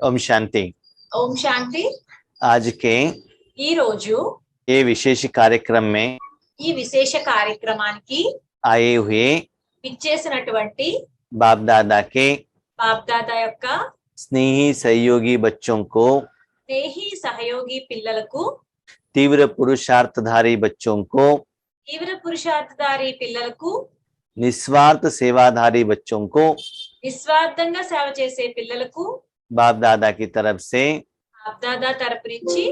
ओम शांति। ఓం శాంతి. आज के ఈ రోజు ये विशेष कार्यक्रम में ఈ విశేష కార్యక్రమానికి आए हुए విచ్చేసినటువంటి बाप दादा के బాప్దాదా యొక్క स्नेही सहयोगी बच्चों को, స్నేహి సహయోగి పిల్లలకు, तीव्र पुरुषार्थधारी बच्चों को, తీవ్ర పురుషార్థధారి పిల్లలకు, निस्वार्थ सेवाधारी बच्चों को నిస్వార్థంగా సేవ చేసే పిల్లలకు बाप दादा की तरफ से బాప్దాదా తరపు నుంచి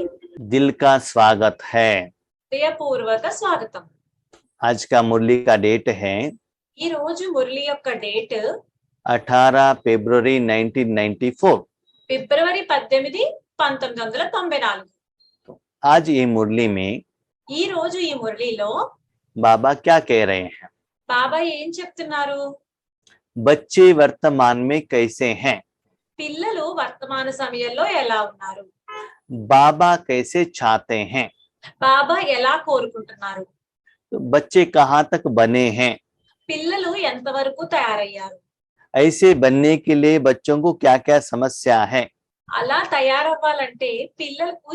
दिल का स्वागत है। హృదయపూర్వక స్వాగతం. आज का मुरली का डेट है ఈ రోజు మురళి యొక్క డేట్ 18 फरवरी 1994। ఫిబ్రవరి 18, 1994. आज ये मुरली में ఈ రోజు ఈ మురళిలో बाबा क्या कह रहे हैं? బాబా ఏం చెప్తున్నారు? बच्चे वर्तमान में कैसे हैं? పిల్లలు వర్తమాన సమయంలో ఎలా ఉన్నారు? बाबा कैसे चाहते हैं? బాబా ఎలా కోరుకుంటున్నారు? तो बच्चे कहाँ तक बने हैं? పిల్లలు ఎంతవరకు తయారయ్యారు? ऐसे बनने के लिए बच्चों को क्या क्या समस्या है? అలా తయారవ్వాలంటే పిల్లలకు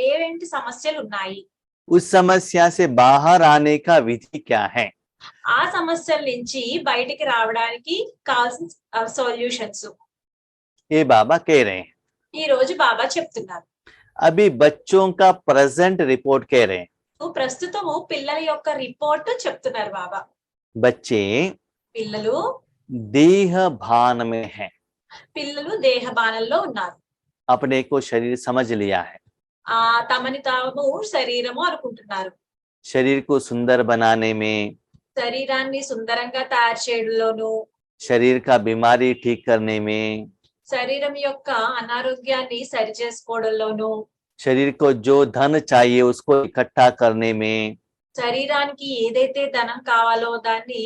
ఏవేంటి సమస్యలు ఉన్నాయి? उस समस्या से बाहर आने का विधि क्या है? ఆ సమస్యల నుంచి బయటికి రావడానికి కావాల్సిన సొల్యూషన్స్ ये बाबा कह रहे हैं। ఈ రోజు బాబా చెప్తున్నారు. अभी बच्चों का प्रेजेंट रिपोर्ट कह रहे हैं। ప్రస్తుతము పిల్లల యొక్క రిపోర్ట్ చెప్తున్నారు బాబా. बच्चे పిల్లలు देह भान में हैं, పిల్లలు దేహబానంలో ఉన్నారు. अपने को शरीर समझ लिया है, తమని తాము శరీరము అనుకుంటున్నారు. शरीर को सुंदर बनाने में, శరీరాన్ని సుందరంగా తయారు చేయడంలోను, शरीर का बीमारी ठीक करने में, శరీరం యొక్క అనారోగ్యాన్ని సరి చేసుకోవడంలోను, शरीर को जो धन चाहिए उसको इकट्ठा करने में, శరీరానికి ఏదైతే ధనం కావాలో దాన్ని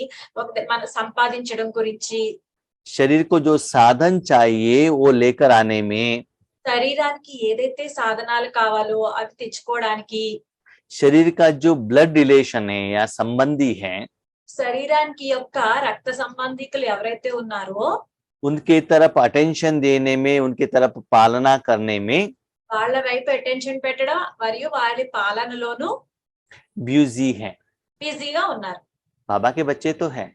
మనం సంపాదించడం గురించి, शरीर को जो साधन चाहिए वो लेकर आने में, శరీరానికి ఏదైతే సాధనాలు కావాలో అవి తెచ్చుకోవడానికి, शरीर का जो ब्लड रिलेशन है या संबंधी है శరీరానికి యొక్క రక్త సంబంధికులు ఎవరైతే ఉన్నారో उनके तरफ अटेंशन देने में, उनके तरफ पालना करने में వాళ్ళ వైపు అటెన్షన్ పెట్టడం మరియు వారి పాలనలోను बिजी है। బిజీగా ఉన్నారు. बाबा के बच्चे तो हैं,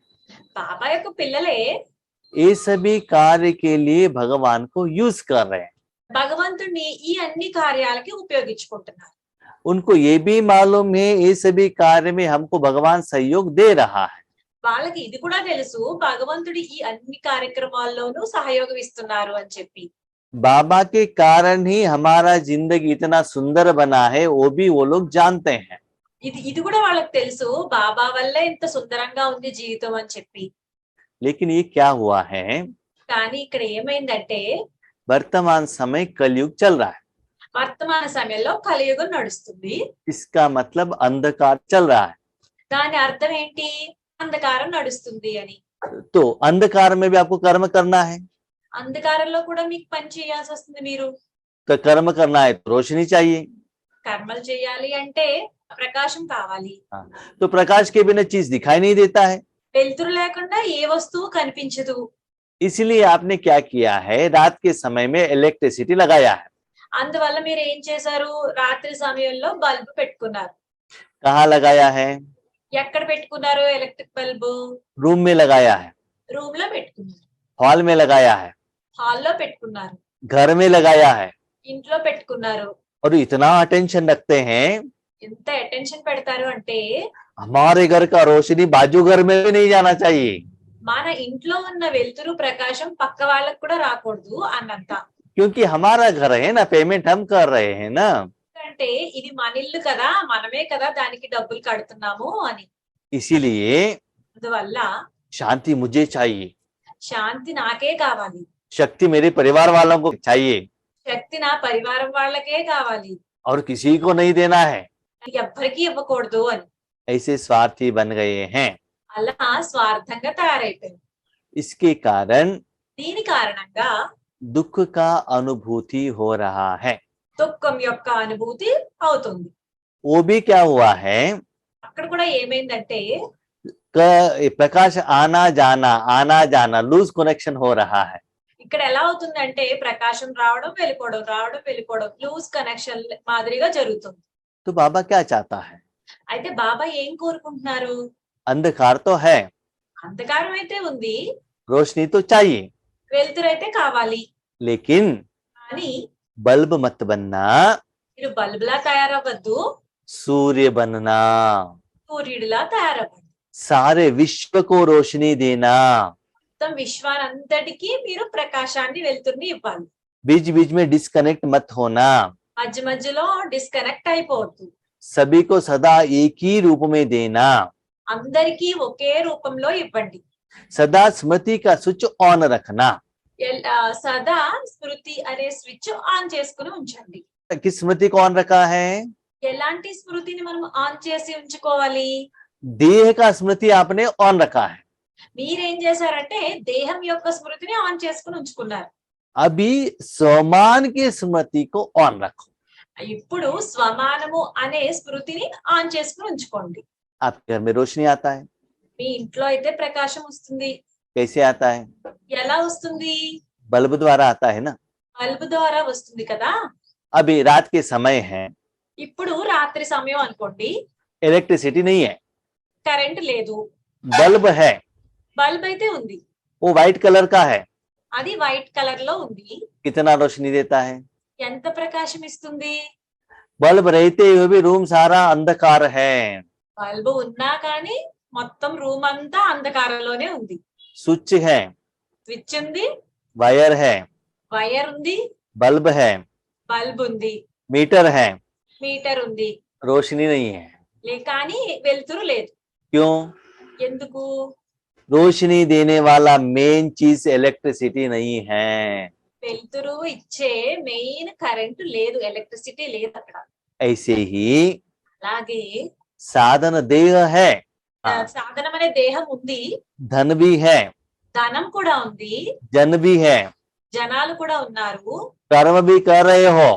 బాబా యొక్క పిల్లలే ये सभी कार्य के लिए भगवान को यूज कर रहे हैं। భగవంతుడిని ఈ అన్ని కార్యాలకి ఉపయోగించుకుంటున్నారు. उनको ये भी मालूम है ये सभी कार्य में हमको भगवान सहयोग दे रहा है। వాళ్ళకి ఇది కూడా తెలుసు భగవంతుడి ఈ అన్ని కార్యక్రమాల్లోనూ సహయోగం ఇస్తున్నారు అని చెప్పి. बाबा के कारण ही हमारा जिंदगी इतना सुंदर बना है वो भी वो लोग जानते हैं। ఇది కూడా వాళ్ళకి తెలుసు బాబా వల్లే ఇంత సుందరంగా ఉంది జీవితం అని చెప్పి. लेकिन ये क्या हुआ है, కానీ ఇక్కడ ఏమైందంటే वर्तमान समय कलयुग चल रहा है, వర్తమాన సమయంలో కలియుగం నడుస్తుంది. इसका मतलब अंधकार चल रहा है। దాని అర్థం ఏంటి? అంధకారం నడుస్తుంది అని. तो अंधकार में भी आपको कर्म करना है, అంధకారంలో కూడా మీకు పని చేయాల్సి వస్తుంది. మీరు तो कर्म करना है तो रोशनी चाहिए, కర్మలు చేయాలి అంటే ప్రకాశం కావాలి. तो प्रकाश के बिना चीज दिखाई नहीं देता है। వెలుతురు లేకుండా ఏ వస్తువు కనిపించదు. इसलिए आपने क्या किया है, रात के समय में इलेक्ट्रिसिटी लगाया है। అందువల్ల మీరు ఏం చేశారు? రాత్రి సమయంలో బల్బు పెట్టుకున్నారు. कहाँ लगाया है? ఎక్కడ పెట్టుకున్నారు? ఎలక్ట్రిక్ బల్బు रूम में लगाया है, రూమ్ లో పెట్టుకున్నారు, हॉल में लगाया है, హాల్లో పెట్టుకున్నారు, घर में लगाया है। ఇంట్లో పెట్టుకున్నారు. और इतना अटेंशन रखते हैं, ఎంత అటెన్షన్ పెడతారు అంటే हमारे घर का रोशनी बाजू घर में भी नहीं जाना चाहिए, మన ఇంట్లో ఉన్న వెలుతురు ప్రకాశం పక్క వాళ్ళకు కూడా రాకూడదు అన్నంత. क्योंकि हमारा घर है ना, पेमेंट हम कर रहे हैं ना। అంటే ఇది మన ఇల్లు కదా, మనమే కదా దానికి డబ్బులు కడుతున్నాము అని. इसीलिए అందువల్ల शांति मुझे चाहिए, శాంతి నాకే కావాలి, शक्ति मेरे परिवार वालों को चाहिए, శక్తి నా పరివారం వాళ్ళకే కావాలి, और किसी को नहीं देना है। ఎవ్వరికీ ఇవ్వకూడదు అని. ऐसे स्वार्थी बन गए हैं। అలా స్వార్థంగా తయారైపోయింది. इसके कारण దీని కారణంగా दुख का अनुभूति हो रहा है। దుఃఖం యొక్క అనుభూతి అవుతుంది. वो भी क्या हुआ है, అక్కడ కూడా ఏమైందంటే प्रकाश आना जाना लूज कनेक्शन हो रहा है। ఇక్కడ ఎలా అవుతుందంటే ప్రకాశం రావడం వెళ్ళిపోవడం లూజ్ కనెక్షన్ మాదిరిగా జరుగుతుంది. तो बाबा क्या चाहता है? అయితే బాబా ఏం కోరుకుంటున్నారు? अंधकार तो है, అంధకారం అయితే ఉంది, रोशनी तो चाहिए, వెలుతురైతే కావాలి. लेकिन కానీ बल्ब मत बनना, మీరు బల్బులా తయారవ్వద్దు, सूर्य बनना, సూర్యుడిలా తయారవ్వండి. सारे विश्व को रोशनी देना, మొత్తం విశ్వానంతటికి మీరు ప్రకాశాన్ని వెలుతురుని ఇవ్వాలి. बीच बीच में डिस्कनेक्ट मत होना, మధ్య మధ్యలో డిస్కనెక్ట్ అయిపోవద్దు. सभी को सदा एक ही रूप में देना, అందరికీ ఒకే రూపంలో ఇవ్వండి. सदा स्मृति का स्विच ऑन रखना। సదా స్మృతి అనే స్విచ్ ఆన్ చేసుకుని ఉంచండి. किस स्मृति को ऑन रखा है? ఎలాంటి స్మృతిని మనం ఆన్ చేసి ఉంచుకోవాలి? देह का स्मृति आपने ऑन रखा है। మీరేం చేశారంటే దేహం యొక్క స్మృతిని ఆన్ చేసుకుని ఉంచుకున్నారు. अभी स्वमान की स्मृति को ऑन रखो। ఇప్పుడు స్వమానము అనే స్మృతిని ఆన్ చేసుకుని ఉంచుకోండి. आपके घर में रोशनी आता है, మీ ఇంట్లో అయితే ప్రకాశం వస్తుంది. कैसे आता है? ఎలా వస్తుంది? बल्ब द्वारा आता है ना। బల్బు ద్వారా వస్తుంది కదా. अभी रात के समय है, ఇప్పుడు రాత్రి సమయం అనుకోండి, इलेक्ट्रिसिटी नहीं है, కరెంట్ లేదు, बल्ब है, బల్బ్ అయితే ఉంది, वो व्हाइट कलर का है, అది వైట్ కలర్ లో ఉంది. कितना रोशनी देता है? ఎంత ప్రకాశం ఇస్తుంది? बल्ब रहते हुए भी रूम सारा अंधकार है। బల్బు ఉన్నా కానీ మొత్తం రూమ్ అంతా అంధకారంలోనే ఉంది. स्विच है, స్విచ్ ఉంది, वायर है, వైర్ ఉంది, बल्ब है, బల్బ్ ఉంది, मीटर है, మీటర్ ఉంది, रोशनी नहीं है। కానీ వెలుతురు లేదు. क्यों? ఎందుకు? रोशनी देने वाला मेन चीज इलेक्ट्रिसिटी नहीं है। వెలుతురు ఇచ్చే మెయిన్ కరెంట్ లేదు, ఎలక్ట్రిసిటీ లేదు అక్కడ. ऐसे ही అలాగే साधन देह है, సాధనం అనే దేహం ఉంది, धन भी है, ధనం కూడా ఉంది, जन भी है, జనాలు కూడా ఉన్నారు, कर्म भी कर रहे हो,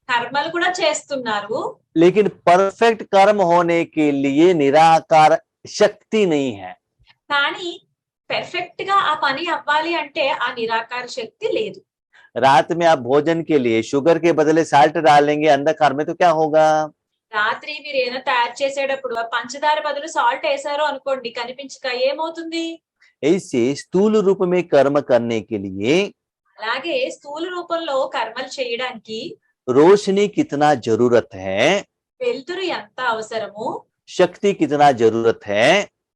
కర్మలు కూడా చేస్తున్నారు. लेकिन परफेक्ट कर्म होने के लिए निराकार शक्ति नहीं है। కానీ పెర్ఫెక్ట్ గా ఆ పని అవ్వాలి అంటే ఆ నిరాకార శక్తి లేదు. रात में आप भोजन के लिए शुगर के बदले साल्ट डालेंगे अंधकार में, तो क्या होगा? రాత్రి మీరు ఏదైనా తయారు చేసేటప్పుడు పంచదార బదులు సాల్ట్ వేసారో అనుకోండి, కనిపించక ఏమవుతుంది? ऐसे स्थूल रूप में कर्म करने के लिए అలాగే స్థూల రూపంలో కర్మలు చేయడానికి रोशनी कितना जरूरत है, వెలుతురు ఎంత అవసరము, शक्ति कितना जरूरत है,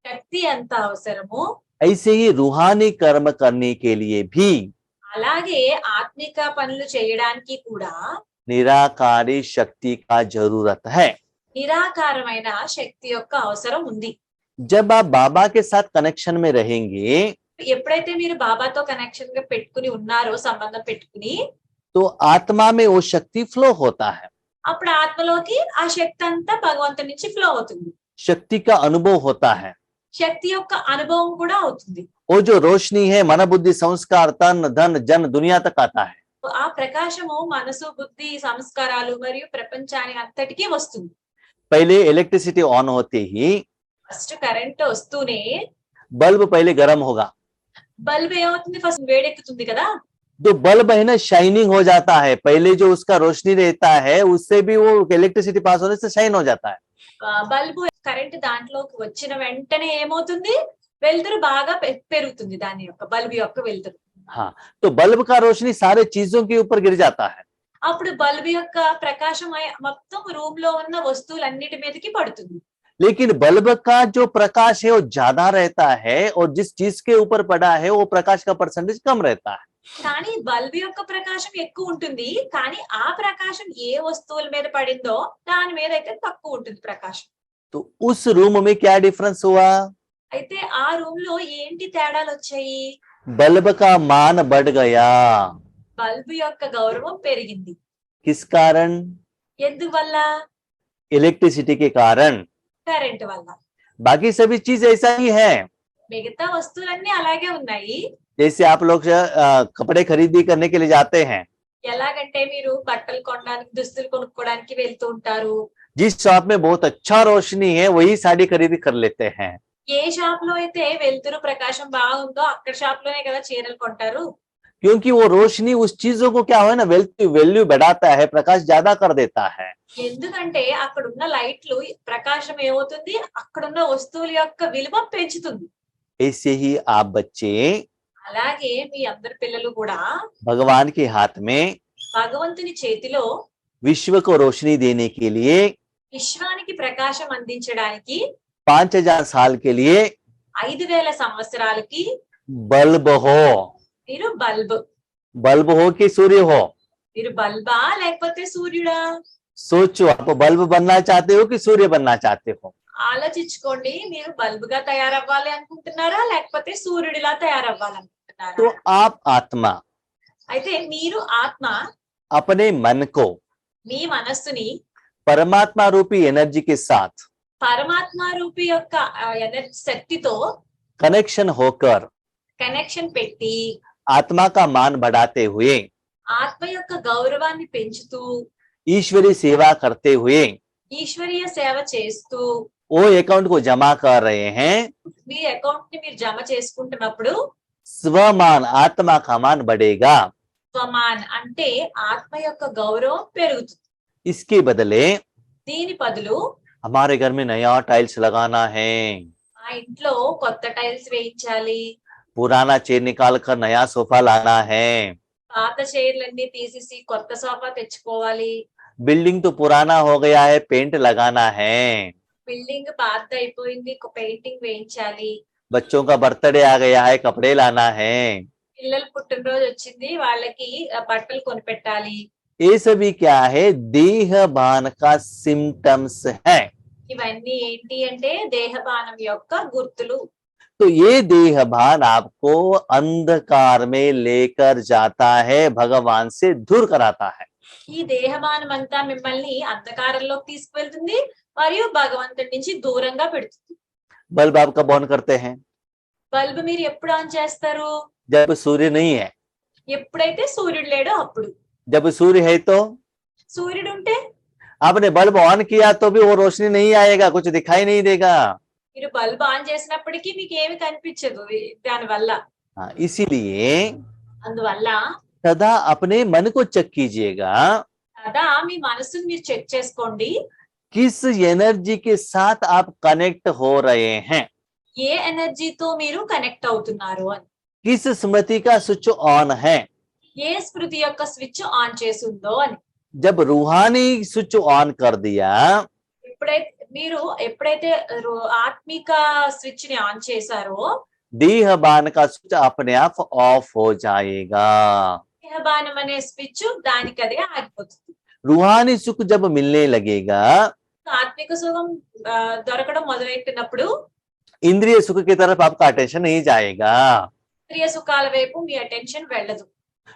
శక్తి ఎంత అవసరము, ऐसे ही रूहानी कर्म करने के लिए भी అలాగే ఆత్మిక పనులు చేయడానికి కూడా निराकारी शक्ति का जरूरत है। నిరాకారమైన శక్తి యొక్క అవసరం ఉంది. जब आप बाबा के साथ कनेक्शन में रहेंगे ఎప్పుడైతే మీరు బాబాతో కనెక్షన్ గా పెట్టుకుని ఉన్నారో, సంబంధం పెట్టుకుని, तो आत्मा में वो शक्ति फ्लो होता है, అప్పుడు ఆత్మలోకి ఆ శక్తి అంతా భగవంతుడి నుంచి ఫ్లో అవుతుంది. शक्ति का अनुभव होता है। శక్తి యొక్క అనుభవం కూడా అవుతుంది. वो जो रोशनी है मन बुद्धि संस्कार तन धन जन दुनिया तक आता है। ఆ ప్రకాశము మనసు, బుద్ధి, సంస్కారాలు మరియు ప్రపంచానికి అంతటికీ వస్తుంది. पहले इलेक्ट्रिसिटी ऑन होते ही ఫస్ట్ కరెంట్ వస్తూనే बल्ब पहले गर्म होगा, బల్బ్ ఏమవుతుంది? ఫస్ట్ వేడెక్కుతుంది కదా. तो बल्ब है ना शाइनिंग हो जाता है, पहले जो उसका रोशनी रहता है उससे भी वो इलेक्ट्रिसिटी पास होने से शाइन हो जाता है। బల్బు కరెంట్ దాంట్లోకి వచ్చిన వెంటనే ఏమవుతుంది? వెలుతురు బాగా పెరుగుతుంది, దాని యొక్క బల్బు యొక్క వెలుతురు. हाँ, तो बल्ब का रोशनी सारे चीजों के ऊपर गिर जाता है। అప్పుడు బల్బు యొక్క ప్రకాశం మొత్తం రూమ్ లో ఉన్న వస్తువులన్నిటి మీదకి పడుతుంది. लेकिन बल्ब का जो प्रकाश है वो ज्यादा रहता है और जिस चीज के ऊपर पड़ा है वो प्रकाश का परसेंटेज कम रहता है। కానీ బల్బు యొక్క ప్రకాశం ఎక్కువ ఉంటుంది, కానీ ఆ ప్రకాశం ఏ వస్తువుల మీద పడిందో దాని మీద అయితే తక్కువ ఉంటుంది ప్రకాశం. तो उस रूम में क्या डिफरेंस हुआ? అయితే ఆ రూమ్ లో ఏంటి తేడాలు వచ్చాయి? बल्ब का मान बढ़ गया। బల్బు యొక్క గౌరవం పెరిగింది. किस कारण? ఎందువల్ల? इलेक्ट्रिसिटी के कारण। కరెంట్ వల్ల. बाकी सभी चीज ऐसा ही है। మిగతా వస్తువులన్నీ అలాగే ఉన్నాయి. जैसे आप लोग कपड़े खरीदी करने के लिए जाते हैं, ఎలాగంటే మీరు బట్టలు కొనడానికి, దుస్తులు కొనుక్కోవడానికి వెళ్తూ ఉంటారు. जिस शॉप में बहुत अच्छा रोशनी है वही साड़ी खरीदी कर लेते हैं। ఏ షాప్ లో అయితే వెలుతురు ప్రకాశం బాగుందో అక్కడ షాప్ లోనే కదా చీరలు కొంటారు. क्योंकि वो रोशनी उस चीजों को क्या हो ना वैल्यू बढ़ाता है, प्रकाश ज्यादा कर देता है। ఎందుకంటే అక్కడున్న లైట్లు ప్రకాశం ఏమవుతుంది అక్కడున్న వస్తువుల యొక్క విలువ పెంచుతుంది. ऐसे ही आप बच्चे అలాగే మీ అందరి పిల్లలు కూడా भगवान के हाथ में భగవంతుని చేతిలో विश्व को रोशनी देने के लिए విశ్వానికి ప్రకాశం అందించడానికి 5000 साल के लिए 5000 సంవత్సరాలకి बल्ब हो, మీరు బల్బ్ बल्ब हो कि सूर्य हो। మీరు బల్బా లేకపోతే సూర్యుడా? सोचो, आप बल्ब बनना चाहते हो कि सूर्य बनना चाहते हो? ఆలోచించుకోండి, మీరు బల్బ్ గా తయారవ్వాలి అనుకుంటున్నారా లేకపోతే సూర్యుడిలా తయారవ్వాలనుకుంటున్నారా? तो आप आत्मा అయితే మీరు ఆత్మ अपने मन को మీ మనస్సుని परमात्मा रूपी एनर्जी के साथ పరమాత్మ రూపి యొక్క ఎనర్జీ శక్తితో कनेक्शन होकर కనెక్షన్ పెట్టి आत्मा का मान बढ़ाते हुए ఆత్మ యొక్క గౌరవాన్ని పెంచుతూ ईश्वरी सेवा करते हुए ఈశ్వరీయ సేవ చేస్తూ वो अकाउंट को जमा कर रहे हैं, మీ అకౌంట్ ని మీరు జమ చేసుకుంటున్నప్పుడు स्वमान आत्मा का मान बढ़ेगा। స్వమాన్ అంటే ఆత్మ యొక్క గౌరవం పెరుగుతుంది. इसके बदले దీని బదులు हमारे घर में नया टाइल्स लगाना है, ఆ ఇంట్లో కొత్త టైల్స్ వేయించాలి, पुराना चेयर निकाल कर नया सोफा लाना है, పాత చైర్లన్నీ తీసేసి కొత్త సోఫా తెచ్చుకోవాలి, बिल्डिंग तो पुराना हो गया है पेंट लगाना है, బిల్డింగ్ పాత అయిపోయింది పెయింటింగ్ వేయించాలి, बच्चों का बर्थडे आ गया है कपड़े लाना है। పిల్లలు పుట్టినరోజు వచ్చింది వాళ్ళకి బట్టలు కొనిపెట్టాలి. ये सभी क्या है? देह भान का सिम्टम्स है। ఇవన్నీ ఏంటి అంటే దేహబానం యొక్క గుర్తులు. तो ये देह भान आपको अंधकार में लेकर जाता है, भगवान से दूर कराता है। ఈ దేహబానం అంతా మిమ్మల్ని అంధకారంలోకి తీసుకువెళ్తుంది మరియు భగవంతుడి నుంచి దూరంగా పెడుతుంది. बल्ब आप कब ऑन करते हैं? బల్బ్ మీరు ఎప్పుడు ఆన్ చేస్తారు? जब सूर्य नहीं है। ఎప్పుడైతే సూర్యుడు లేడో అప్పుడు. जब सूर्य है तो సూర్యుడు ఉంటే आपने बल्ब ऑन किया तो भी वो रोशनी नहीं आएगा, कुछ दिखाई नहीं देगा। మీరు బల్బ్ ఆన్ చేసినప్పటికీ మీకు ఏమి కనిపించదు దానివల్ల. हाँ, इसीलिए అందువల్ల सदा अपने मन को चेक कीजिएगा, కదా మీ మనసుని మీరు చెక్ చేసుకోండి. किस एनर्जी के साथ आप कनेक्ट हो रहे हैं, ఏ ఎనర్జీతో మీరు కనెక్ట్ అవుతున్నారు అని, किस स्मृति का स्विच ऑन है। ఏ స్మృతి యొక్క స్విచ్ ఆన్ చేసి ఉందో అని. जब रूहानी स्विच ऑन कर दिया ఎప్పుడైతే ఆత్మిక స్విచ్ ని ఆన్ చేశారో देह बान का स्विच अपने आप ऑफ हो जाएगा। దేహబానం అనే స్విచ్ దానికి అదే ఆగిపోతుంది. रूहानी सुख जब मिलने लगेगा, ఆత్మిక సుఖం దొరకడం మొదలెట్టినప్పుడు इंद्रिय सुख की तरफ आपका अटेंशन नहीं जाएगा। ఇంద్రియ సుఖాల వైపు మీ అటెన్షన్ వెళ్ళదు.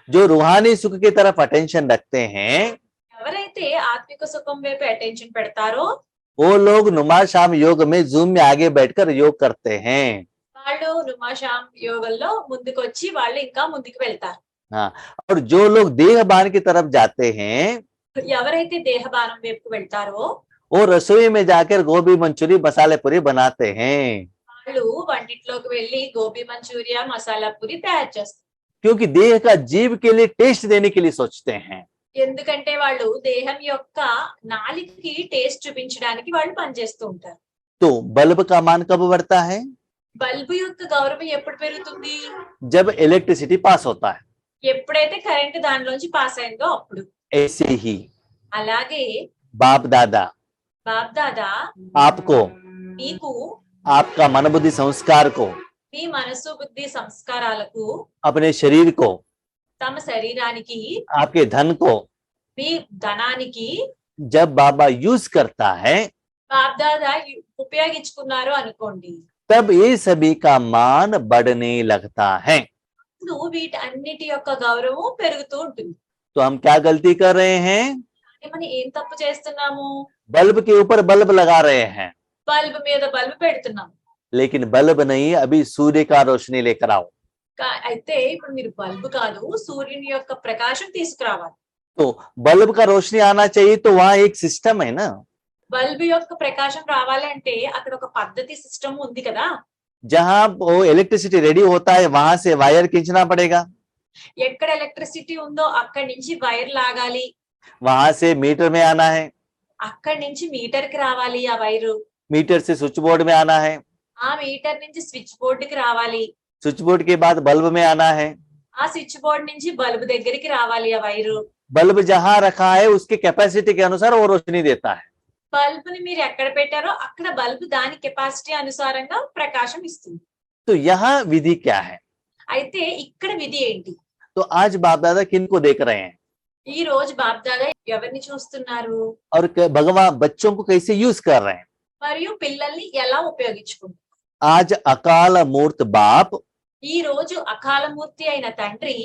जो रूहानी सुख की तरफ अटेंशन रखते हैं, ఎవరైతే ఆత్మిక సుఖం వైపు అటెన్షన్ పెడతారో वो लोग नुमा शाम योग में जूम में आगे बैठकर योग करते हैं। వాళ్ళు నుమాషాం యోగంలో ముందుకు వచ్చి వాళ్ళు ఇంకా ముందుకు వెళ్తారు. हाँ, और जो लोग देह बान की तरफ जाते हैं, ఎవరైతే దేహబానం వైపు వెళ్తారో वो रसोई में जाकर गोभी मंचूरी मसाले पूरी बनाते हैं, వాళ్ళు వంటిట్లోకి వెళ్ళి గోబీ మంచూరియా మసాలా పూరి తయారు చేస్తారు. क्योंकि देह का जीव के लिए टेस्ट देने के लिए सोचते हैं। ఎందుకంటే వాళ్ళు దేహం యొక్క నాలికకి టేస్ట్ చూపించడానికి వాళ్ళు పనిచేస్తూ ఉంటారు. तो बल्ब का मान कब बढ़ता है? బల్బు యొక్క గౌరవం ఎప్పుడు పెరుగుతుంది? जब इलेक्ट्रिसिटी पास होता है। ఎప్పుడైతే కరెంట్ దానిలోంచి పాస్ అయిందో అప్పుడు. ऐसे ही అలాగే बाप दादा బాప్ దాదా आपको మీకు आपका मन बुद्धि संस्कार को, మీ మనసు బుద్ధి సంస్కారాలకు, अपने शरीर को, తమ శరీరానికి, आपके धन को మీ ధనానికి जब बाबा यूज करता है, బాప్ దాదా ఉపయోగించుకున్నారు అనుకోండి, तब ये सभी का मान बढ़ने लगता है। అప్పుడు వీటన్నిటి యొక్క గౌరవం పెరుగుతూ ఉంటుంది. तो हम क्या गलती कर रहे हैं? మనం ఏం తప్పు చేస్తున్నాము? बल्ब के ऊपर बल्ब लगा रहे हैं, బల్బ్ మీద బల్బ్ పెడుతున్నాం. लेकिन बल्ब नहीं, अभी सूर्य का रोशनी लेकर आओ। అయితే ఇప్పుడు మీరు బల్బ్ కాదు సూర్యుని యొక్క ప్రకాశం తీసుకురావాలి. तो बल्ब का रोशनी आना चाहिए, तो वहां एक सिस्टम है ना, బల్బ్ యొక్క ప్రకాశం రావాలి అంటే అక్కడ ఒక పద్ధతి సిస్టమ్ ఉంది కదా. जहां वो इलेक्ट्रिसिटी रेडी होता है वहां से वायर खींचना पड़ेगा। ఎక్కడ ఎలక్ట్రిసిటీ ఉందో అక్కడి నుంచి వైర్ లాగాలి, वहां से मीटर में आना है, అక్కడి నుంచి మీటర్ కి రావాలి ఆ వైరు, मीटर से स्विच बोर्ड में आना है, ఆ మీటర్ నుంచి స్విచ్ బోర్డు కి రావాలి, स्विच बोर्ड के बाद बल्ब में आना है। ఆ స్విచ్ బోర్డు నుంచి బల్బు దగ్గరికి రావాలి ఆ వైరు। बल्ब जहां रखा है उसकी कैपेसिटी के अनुसार वो रोशनी देता है। బల్బుని మీరు ఎక్కడ పెట్టారో అక్కడ బల్బు దాని కెపాసిటీ అనుసారంగా ప్రకాశం ఇస్తుంది। तो यहाँ विधि क्या है? అయితే ఇక్కడ విధి ఏంటి? तो आज बाप दादा किनको देख रहे हैं ఈ రోజు బాప్దాదా ఎవరిని చూస్తున్నారు, और भगवान बच्चों को कैसे यूज कर रहे हैं? మరియు పిల్లల్ని ఎలా ఉపయోగించుకుంటారు? आज अकाल मूर्त बाप ఈ రోజు అకాలమూర్తి అయిన తండ్రి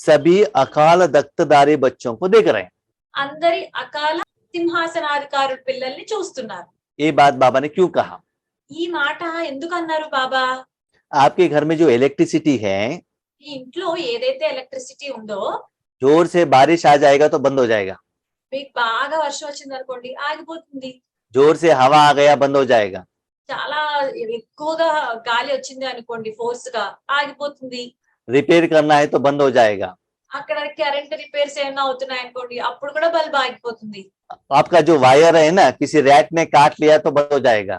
सभी अकाल दक्तदारी बच्चों को देख रहे हैं। అందరి అకాల సింహాసనాధికారుల పిల్లల్ని చూస్తున్నారు। ये बात बाबा ने क्यों कहा? ఈ మాట ఎందుకు అన్నారు బాబా? आपके घर में जो इलेक्ट्रिसिटी है, ఈ ఇంట్లో ఏదైతే ఎలక్ట్రిసిటీ ఉందో, जोर से बारिश आ जाएगा तो बंद हो जाएगा, మీకు బాగా వర్షం వచ్చింది అనుకోండి ఆగిపోతుంది, जोर से हवा आ गया बंद हो जाएगा, చాలా ఎక్కువగా గాలి వచ్చింది అనుకోండి ఫోర్స్ గా ఆగిపోతుంది, रिपेयर करना है तो बंद हो जाएगा, అక్కడ కరెంట్ రిపేర్స్ ఏమైనా అవుతున్నాయి అనుకోండి అప్పుడు కూడా బల్బ్ ఆగిపోతుంది, आपका जो वायर है ना किसी रैट ने काट लिया तो बंद हो जाएगा,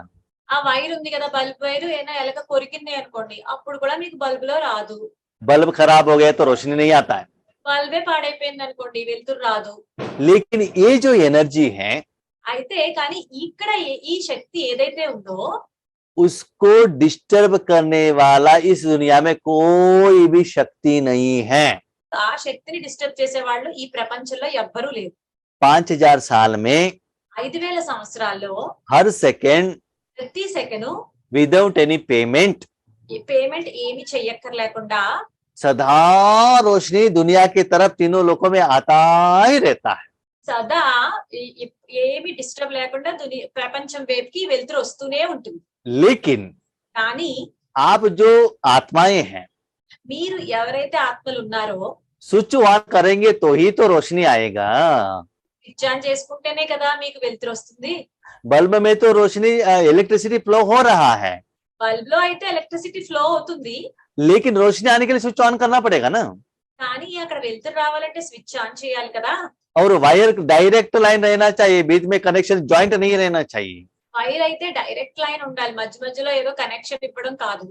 ఆ వైర్ ఉంది కదా బల్బ్ వైర్ ఏమైనా ఎలక కొరికింది అనుకోండి అప్పుడు కూడా మీకు బల్బ్ లో రాదు, बल्ब खराब हो गया तो रोशनी नहीं आता है। బల్బే పాడైపోయింది అనుకోండి వెలుతురు రాదు। लेकिन ये जो एनर्जी है అయితే కానీ ఇక్కడ ఈ శక్తి ఏదైతే ఉందో उसको डिस्टर्ब करने वाला इस दुनिया में कोई भी शक्ति नहीं है। ఆ శక్తిని డిస్టర్బ్ చేసే వాళ్ళు ఈ ప్రపంచంలో ఎవ్వరూ లేరు। 5000 साल में 5000 సంవత్సరాల్లో हर सेकेंड ప్రతి సెకను विदाउट एनी पेमेंट ఈ పేమెంట్ ఏమి చెయ్యక్కర్లేకుండా सदा रोशनी दुनिया की तरफ तीनों लोकों में आता ही रहता है। సదా ఏమి డిస్టర్బ్ లేకుండా ప్రపంచం వైపుకి వెలుతురు వస్తూనే ఉంటుంది। लेकिन కానీ आप जो आत्माएं हैं మీరు ఎవరైతే ఆత్మలు ఉన్నారో स्विच ऑन करेंगे तो ही तो रोशनी आएगा। స్విచ్ ఆన్ చేసుకుంటేనే కదా మీకు వెలుతురు వస్తుంది। बल्ब में तो रोशनी इलेक्ट्रिसिटी फ्लो हो रहा है, బల్బ్ లో అయితే ఎలక్ట్రిసిటీ ఫ్లో అవుతుంది, लेकिन रोशनी आने के लिए स्विच ऑन करना पड़ेगा ना। కానీ అక్కడ వెలుతురు రావాలంటే స్విచ్ ఆన్ చేయాలి కదా। और वायर डायरेक्ट लाइन रहना चाहिए, बीच में कनेक्शन ज्वाइंट नहीं रहना चाहिए। వైర్ అయితే డైరెక్ట్ లైన్ ఉండాలి, మధ్య మధ్యలో ఏదో కనెక్షన్ ఇవ్వడం కాదు।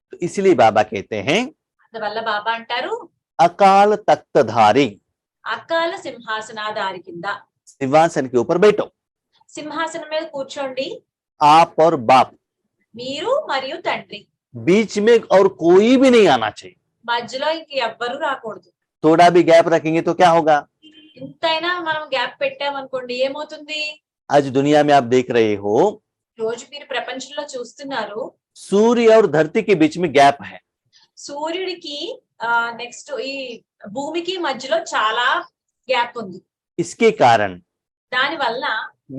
तो इसलिए बाबा कहते हैं అందువల్ల బాబా అంటారు अकाल तख्तधारी అకాల సింహాసనాధారి కింద सिंहासन के ऊपर बैठो, సింహాసనం మీద కూర్చోండి, आप और बाप, మీరు మరియు తండ్రి, बीच में और कोई भी नहीं आना चाहिए। మధ్యలో ఇంక ఎవ్వరూ రాకూడదు। थोड़ा भी गैप रखेंगे तो क्या होगा? ఇంతైనా మనం గ్యాప్ పెట్టామనుకోండి ఏమవుతుంది? आज दुनिया में आप देख रहे हो రోజు మీరు ప్రపంచంలో చూస్తున్నారు सूर्य और धरती के बीच में गैप है। సూర్యుడికి నెక్స్ట్ ఈ భూమికి మధ్యలో చాలా గ్యాప్ ఉంది। इसके कारण దాని వల్ల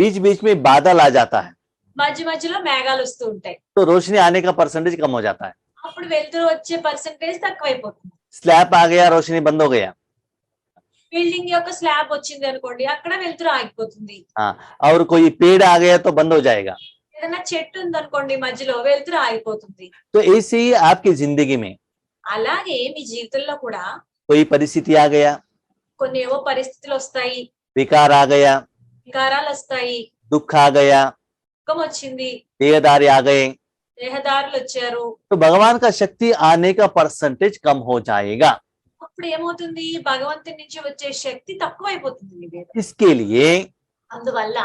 बीच बीच में बादल आ जाता है మధ్య మధ్యలో మేఘాలు వస్తూ ఉంటాయి, तो रोशनी आने का परसेंटेज कम हो जाता है। అప్పుడు వెలుతురు వచ్చే పర్సెంటేజ్ తక్కువైపోతుంది। स्लैब आ गया, रोशनी बंद हो गया। బిల్డింగ్ యొక్క స్లాబ్ వచ్చింది అనుకోండి అక్కడ వెలుతురు ఆగిపోతుంది। हाँ, और कोई पेड़ आ गया तो बंद हो जाएगा। ఏదైనా చెట్టు ఉందనుకోండి మధ్యలో వెలుతురు ఆగిపోతుంది। तो ऐसे ही आपकी जिंदगी में అలాగే మీ జీవితంలో కూడా कोई परिस्थिति आ गया, కొన్ని ఏవో పరిస్థితులు వస్తాయి, विकार आ गया, వికారాలు వస్తాయి, दुख आ गया, దుఃఖం వచ్చింది, देहदारी आ गए, దేహదారులు వచ్చారు, तो भगवान का शक्ति आने का परसेंटेज कम हो जाएगा। అప్పుడు ఏమవుతుంది? భగవంతుని నుంచి వచ్చే శక్తి తక్కువైపోతుంది మీ మీద। इसके लिए అందువల్ల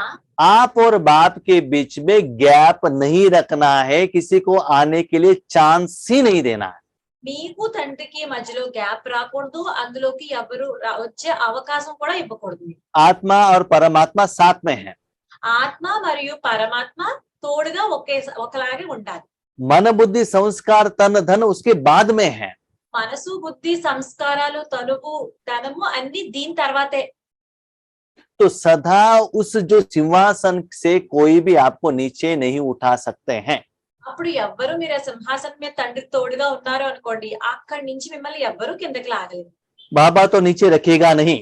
आप और बाप के बीच में गैप नहीं रखना है, किसी को आने के लिए चांस ही नहीं देना है। మీకు తండ్రికి మధ్యలో గ్యాప్ రాకూడదు, అందులోకి ఎవరు వచ్చే అవకాశం కూడా ఇవ్వకూడదు। आत्मा और परमात्मा साथ में है। ఆత్మ మరియు పరమాత్మ తోడుగా ఒకలాగే ఉండాలి। मन बुद्धि संस्कार तन धन उसके बाद में है। మనసు బుద్ధి సంస్కారాలు తనువు ధనము అన్ని దీని తర్వాతే। तो सदा उस जो सिंहासन से कोई भी आपको नीचे नहीं उठा सकते हैं। అప్పుడు ఎవ్వరు మీరు ఆ సింహాసనం మీద తండ్రికి తోడుగా ఉన్నారు అనుకోండి అక్కడి నుంచి మిమ్మల్ని ఎవ్వరు కిందకి లాగలేరు। बाबा तो नीचे रखेगा नहीं,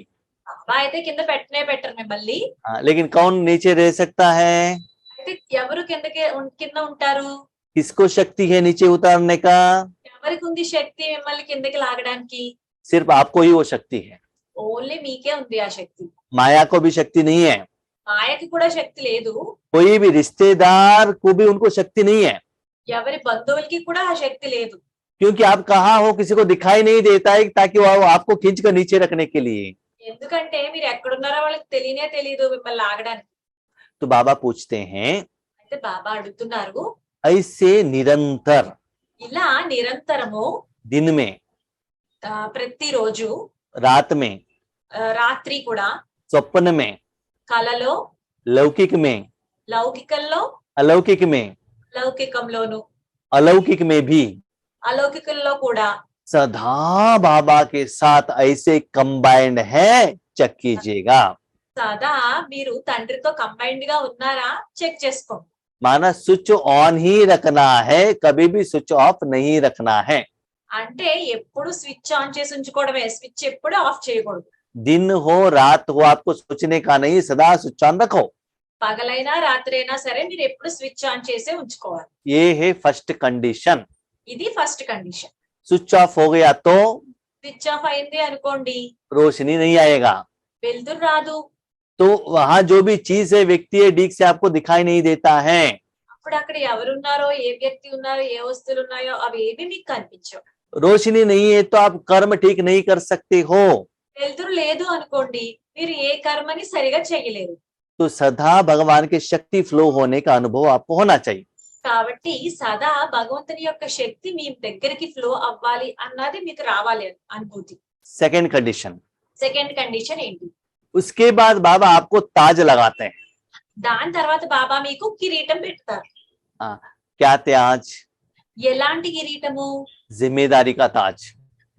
బాబా అయితే కింద పెట్టరు మిమ్మల్ని। लेकिन कौन नीचे रह सकता है? అయితే ఎవరు కింద ఉంటారు? किसको शक्ति है नीचे उतारने का? ఎవరికి ఉంది శక్తి మిమ్మల్ని కిందకి లాగడానికి? सिर्फ आपको ही वो शक्ति है, ఓన్లీ మీకే ఉంది ఆ శక్తి. माया को भी शक्ति नहीं है, మాయకి కూడా శక్తి లేదు. कोई भी रिश्तेदार को भी उनको शक्ति नहीं है, ఎవరి బంధువులకి కూడా ఆ శక్తి లేదు. क्योंकि आप कहाँ हो किसी को दिखाई नहीं देता है, ताकि वो आपको खींच कर नीचे रखने के लिए। ఎందుకంటే మీరు ఎక్కడున్నారో వాళ్ళకి తెలియనే తెలియదు మిమ్మల్ని లాగడానికి. तो बाबा पूछते हैं, అయితే బాబా అడుగుతున్నారు, ऐसे निरंतर ఇలా నిరంతరము दिन में, ప్రతిరోజు रात में, రాత్రి కూడా, स्वप्न में, కలలో, लौकिक में, లౌకికంలో, अलौकिक में, లౌకికంలోను, अलौकिक में भी అలౌకికంలో కూడా सदा बाबा के साथ ऐसे कंबाइंड है, चेक कीजिएगा। సదా మీరు తండ్రితో కంబైన్డ్ గా ఉన్నారా చెక్ చేసుకోండి. माना स्विच ऑन ही रखना है, कभी भी स्विच ऑफ नहीं रखना है। అంటే ఎప్పుడు స్విచ్ ఆన్ చేసి ఉంచుకోవడమే, స్విచ్ ఎప్పుడు ఆఫ్ చేయకూడదు. दिन हो रात हो, आपको सोचने का नहीं, सदा स्विच ऑन रखो। పగలైనా రాత్రి అయినా సరే మీరు ఎప్పుడు స్విచ్ ఆన్ చేసే ఉంచుకోవాలి. ये है फर्स्ट कंडीशन। ఇది ఫస్ట్ కండిషన్. स्विच ऑफ हो गया तो స్విచ్ ఆఫ్ అయింది అనుకోండి, रोशनी नहीं आएगा। వెలుతురు రాదు. तो वहां जो भी चीज है, व्यक्ति है, ठीक से आपको दिखाई नहीं देता है। అప్పుడు అక్కడ ఎవరున్నారో, ఏ వ్యక్తి ఉన్నారో, ఏ వస్తువులు ఉన్నాయో అవి ఏవి మీకు కనిపించవు. रोशनी नहीं है तो आप कर्म ठीक नहीं कर सकते हो। వెలుతురు లేదు అనుకోండి, మీరు ఏ కర్మని సరిగా చేయలేరు. तो सदा भगवान की शक्ति फ्लो होने का अनुभव आपको होना चाहिए। కాబట్టి సదా భగవంతుని యొక్క శక్తి మీ దగ్గరికి ఫ్లో అవ్వాలి అన్నది మీకు రావాలి అనుభూతి. Second condition. సెకండ్ కండిషన్ ఏంటి? उसके बाद बाबा आपको ताज लगाते हैं। దాని తర్వాత బాబా మీకు కిరీటం పెడతారు. क्या ताज? ఎలాంటి కిరీటము? जिम्मेदारी का ताज,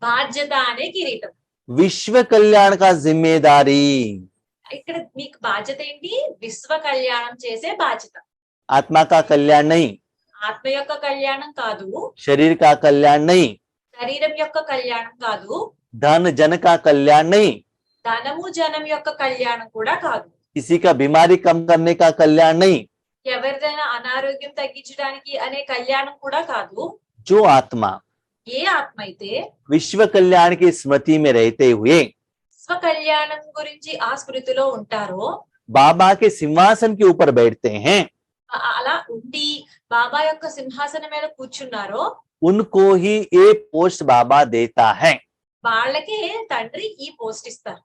బాధ్యత అనే కిరీటం. विश्व कल्याण का जिम्मेदारी। ఇక్కడ మీకు బాధ్యత ఏంటి? విశ్వ కళ్యాణం చేసే బాధ్యత. आत्मा का कल्याण नहीं, ఆత్మ యొక్క కళ్యాణం కాదు, शरीर का कल्याण नहीं, శరీరం యొక్క కళ్యాణం కాదు, धन जन का कल्याण नहीं, ధనము జనం యొక్క కళ్యాణం కూడా కాదు, किसी का बीमारी कम करने का कल्याण नहीं। ఎవరిదైనా అనారోగ్యం తగ్గించడానికి అనే కళ్యాణం కూడా కాదు. जो आत्मा ఏ ఆత్మ అయితే विश्व कल्याण की स्मृति में रहते हुए విశ్వ కళ్యాణం గురించి ఆ స్మృతిలో ఉంటారో, बाबा के सिंहासन के ऊपर बैठते हैं, అలా ఉండి బాబా యొక్క సింహాసనం మీద కూర్చున్నారో, उनको ही ये पोस्ट बाबा देता है। వాళ్ళకే తండ్రి ఈ పోస్ట్ ఇస్తారు.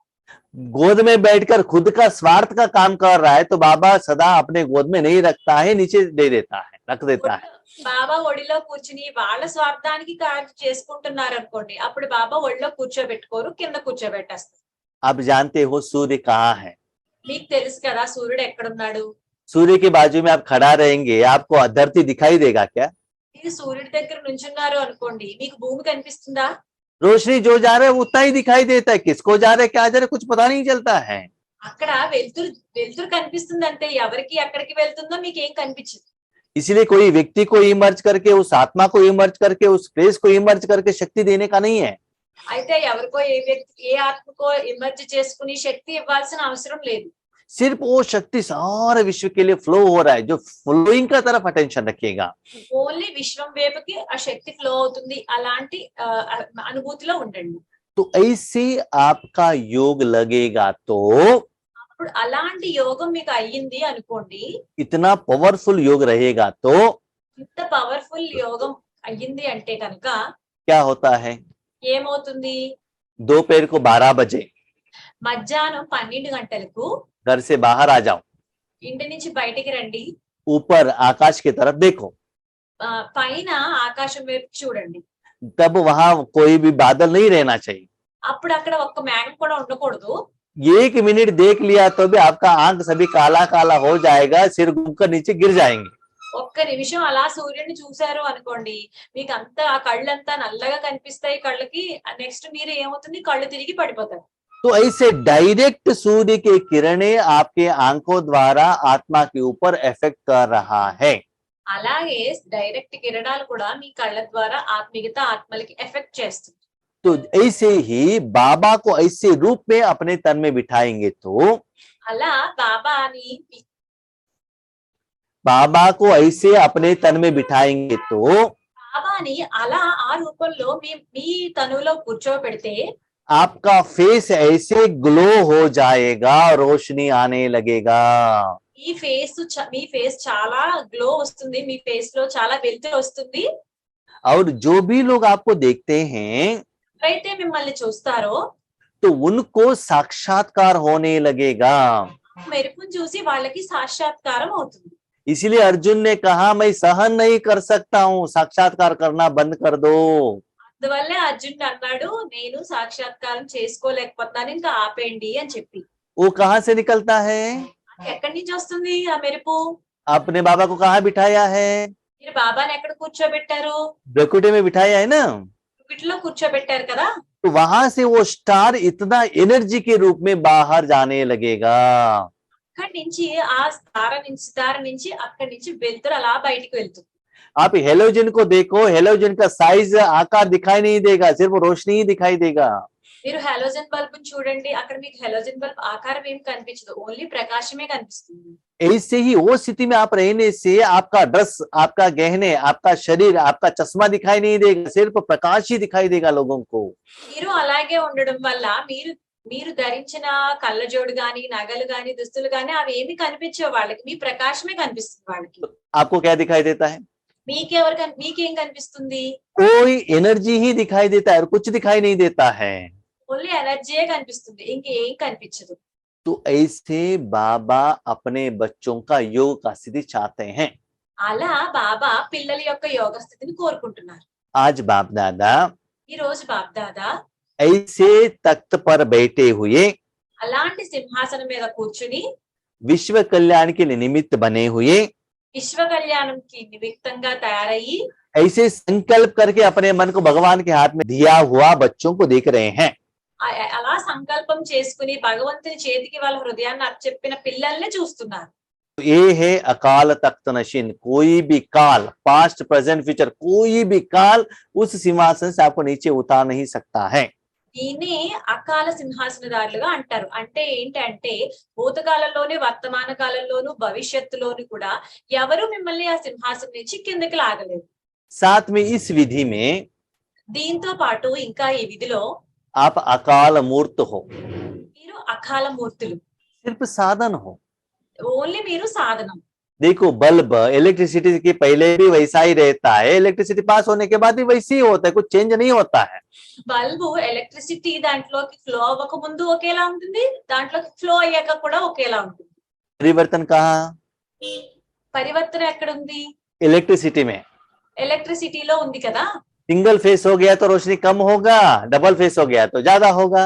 गोद में बैठकर खुद का स्वार्थ का काम कर रहा है तो बाबा सदा अपने गोद में नहीं रखता है, नीचे दे देता है, रख देता है। బాబా ఒడిలో కూర్చుని వాళ్ళ స్వార్థానికి కార్యం చేసుకుంటున్నారు అనుకోండి, అప్పుడు బాబా ఒడిలో కూర్చోబెట్టుకోరు, కింద కూర్చోబెట్టేస్తారు. आप जानते हो सूर्य कहाँ है? మీకు తెలుసు కదా సూర్యుడు ఎక్కడున్నాడు. सूर्य के बाजू में आप खड़ा रहेंगे, आपको धरती दिखाई देगा क्या? మీరు సూర్యుడి దగ్గర నుంచున్నారు అనుకోండి, మీకు భూమి కనిపిస్తుందా? रोशनी जो जा रहा है वो उतना ही दिखाई देता है, किसको जा रहा है क्या जा रहा है कुछ पता नहीं चलता है। అక్కడ వెలుతురు కనిపిస్తుంది అంతే, ఎవరికి ఎక్కడికి వెళ్తుందో మీకు ఏం కనిపించదు. इसलिए कोई व्यक्ति को इमर्ज करके, उस आत्मा को इमर्ज करके, उस प्लेस को इमर्ज करके शक्ति देने का नहीं है। అయితే ఎవరికో ఏ వ్యక్తి ఏ ఆత్మకో ఎమర్జ్ చేసుకుని శక్తి ఇవ్వాల్సిన అవసరం లేదు. सिर्फ वो शक्ति सारे विश्व के लिए फ्लो हो रहा है, जो फ्लोइंग का तरफ अटेंशन रखिएगा। ఓన్లీ విశ్వం వైపుకి ఆ శక్తి ఫ్లో అవుతుంది, అలాంటి అనుభూతిలో ఉండండి. तो ऐसे आपका योग लगेगा तो అప్పుడు అలాంటి యోగం మీకు అయ్యింది అనుకోండి, इतना पावरफुल योग रहेगा तो ఇంత పవర్ఫుల్ యోగం అయ్యింది అంటే కనుక क्या होता है? ఏమవుతుంది? दोपहर को 12 बजे మధ్యాహ్నం 12 గంటలకు घर से बाहर आ जाओ, ఇంటి నుంచి బయటికి రండి, ऊपर आकाश की तरफ देखो, పైన ఆకాశం వైపు చూడండి. तब वहां कोई भी बादल नहीं रहना चाहिए। అప్పుడు అక్కడ ఒక్క మేఘం కూడా ఉండకూడదు. 1 मिनट देख लिया तो भी आपका आंख सभी काला काला हो जाएगा, सिर घूमकर नीचे गिर जाएंगे। ఒక్క నిమిషం అలా సూర్యుడిని చూశారు అనుకోండి, మీకు అంతా ఆ కళ్ళంతా నల్లగా కనిపిస్తాయి కళ్ళకి. నెక్స్ట్ మీరు ఏమవుతుంది, కళ్ళు తిరిగి పడిపోతారు. तो ऐसे डायरेक्ट सूर्य की किरणें आपके आंखों द्वारा आत्मा के ऊपर इफेक्ट कर रहा है। అలాగే డైరెక్ట్ కిరణాలు కూడా మీ కళ్ళ ద్వారా మిగతా ఆత్మలకి ఎఫెక్ట్ చేస్తుంది. तो ऐसे ही बाबा को ऐसे रूप में अपने तन में बिठाएंगे तो అలా बाबा को ऐसे अपने तन में बिठाएंगे तो బాబాని అలా ఆ రూపంలో మీ తనువులో కూర్చోబెడితే आपका फेस ऐसे ग्लो हो जाएगा, रोशनी आने लगेगा। మీ ఫేస్ చాలా గ్లో వస్తుంది, మీ ఫేస్ లో చాలా వెలుతురు వస్తుంది. और जो भी लोग आपको देखते हैं ఎవరైతే మిమ్మల్ని చూస్తారో तो उनको साक्षात्कार होने लगेगा। మెరుపును చూసి వాళ్ళకి సాక్షాత్కారం అవుతుంది. इसलिए अर्जुन ने कहा मैं सहन नहीं कर सकता हूं, साक्षात्कार करना बंद कर दो। అందువల్లే అర్జునుడు అన్నాడు, నేను సాక్షాత్కారం చేసుకోలేకపోతున్నాను, ఇంకా ఆపేయండి అని చెప్పి. वो कहां से निकलता है? ఎక్కడి నుంచి వస్తుంది ఆ మెరుపు? आपने बाबा को कहाँ बिठाया है? మీరు బాబాని ఎక్కడ కూర్చోబెట్టారు? ब्रकुटे में बिठाया है ना, వీటిలో కూర్చోబెట్టారు కదా. तो वहां से वो स्टार इतना एनर्जी के रूप में बाहर जाने लगेगा। అక్కడి నుంచి ఆ తార నుంచి అక్కడి నుంచి వెళ్తురు అలా బయటికి వెళ్తుంది. आप हेलोजन को देखो, हेलोजन का साइज आकार दिखाई नहीं देगा, सिर्फ रोशनी ही दिखाई देगा। మీరు హలోజన్ బల్బ్ చూడండి, అక్కడ మీకు హలోజన్ బల్బ్ ఆకారం ఏం కనిపించదు, ఓన్లీ ప్రకాశమే కనిపిస్తుంది. ऐसे ही वो स्थिति में आप रहने से आपका ड्रेस, आपका गहने, आपका शरीर, आपका चश्मा दिखाई नहीं देगा, सिर्फ प्रकाश ही दिखाई देगा लोगों को। మీరు అలాగే ఉండడం వల్ల మీరు ధరించిన కళ్ళజోడు గాని, నగలు గాని, దుస్తులు గాని అవి ఏమి కనిపించవు వాళ్ళకి, మీ ప్రకాశమే కనిపిస్తుంది వాళ్ళకి. आपको क्या दिखाई देता है? మీకేం కనిపిస్తుంది? कोई एनर्जी ही दिखाई देता है और कुछ दिखाई नहीं देता है। ఓన్లీ ఎనర్జీయే కనిపిస్తుంది, ఇంకేం కనిపించదు. तो ऐसे बाबा अपने बच्चों का योग का स्थिति चाहते हैं। అలా బాబా పిల్లల యొక్క యోగ స్థితిని కోరుకుంటున్నారు. आज बाप दादा ఈ రోజు బాప్ దాదా ऐसे तख्त पर बैठे हुए, అలాంటి సింహాసనం మీద కూర్చుని विश्व कल्याण के निमित्त बने हुए, విశ్వ కళ్యాణంకి నిమిత్తంగా తయారయ్యి ऐसे संकल्प करके अपने मन को भगवान के हाथ में दिया हुआ बच्चों को देख रहे हैं। అలా సంకల్పం చేసుకుని భగవంతుని చేతికి వాళ్ళ హృదయాన్ని అప్పచెప్పిన పిల్లల్ని చూస్తున్నారు. ये है अकाल तख्त नशीन। कोई भी काल, पास्ट प्रेजेंट फ्यूचर, कोई भी काल उस सिंहासन से आपको नीचे उतार नहीं सकता है। దీన్ని అకాల సింహాసనదారులుగా అంటారు. అంటే ఏంటంటే భూతకాలంలోనే, వర్తమాన కాలంలోను, భవిష్యత్తులోను కూడా ఎవరు మిమ్మల్ని ఆ సింహాసనం నుంచి కిందకి లాగలేరు. साथ में इस विधि में దీంతో పాటు ఇంకా ఈ విధిలో आप अकाल मूर्त हो, మీరు అకాల మూర్తులు, सिर्फ साधन हो। ఓన్లీ మీరు సాధనం. देखो बल्ब इलेक्ट्रिसिटी के पहले भी वैसा ही रहता है, इलेक्ट्रिसिटी पास होने के बाद भी वैसे ही होता है, कुछ चेंज नहीं होता है। బల్బు ఎలక్ట్రిసిటీ దాంట్లోకి ఫ్లో అవ్వక ముందు ఒకేలా ఉంటుంది, దాంట్లోకి ఫ్లో అయ్యాక కూడా ఒకేలా ఉంటుంది. परिवर्तन कहाँ? పరివర్తన ఎక్కడ ఉంది? इलेक्ट्रिसिटी में। ఎలక్ట్రిసిటీలో ఉంది కదా. सिंगल फेस हो गया तो रोशनी कम होगा, डबल फेस हो गया तो ज्यादा होगा।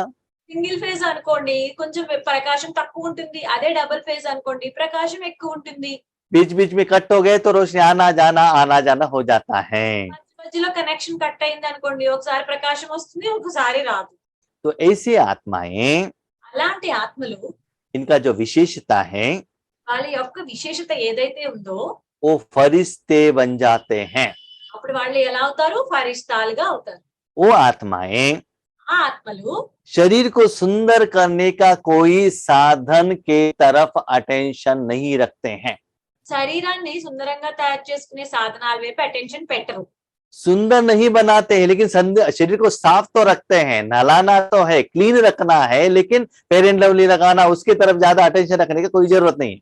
సింగిల్ ఫేజ్ అనుకోండి కొంచెం ప్రకాశం తక్కువ ఉంటుంది, అదే డబుల్ ఫేజ్ అనుకోండి ప్రకాశం ఎక్కువ ఉంటుంది. बीच बीच में कट हो गए तो रोशनी आना जाना हो जाता है। మధ్యలో కనెక్షన్ కట్ అయింది అనుకోండి, ఒకసారి ప్రకాశం వస్తుంది, ఒకసారి రాదు. तो ऐसी आत्माएं, అలాంటి ఆత్మలు इनका जो विशेषता है వాళ్ళ యొక్క విశేషత ఏదైతే ఉందో वो फरिश्ते बन जाते हैं। అప్పుడు వాళ్ళు ఎలా అవుతారు? ఫరిష్తాలుగా అవుతారు. वो आत्माएं ఆ ఆత్మలు शरीर को सुंदर करने का कोई साधन के तरफ अटेंशन नहीं रखते हैं। శరీరాన్ని సుందరంగా తయారు చేసుకునే సాధనాల వైపు అటెన్షన్ పెట్టరు. सुंदर नहीं बनाते हैं लेकिन शरीर को साफ तो रखते हैं, नहलाना तो है, क्लीन रखना है, लेकिन फेयर एंड लवली लगाना, उसकी तरफ ज्यादा अटेंशन रखने की कोई जरूरत नहीं।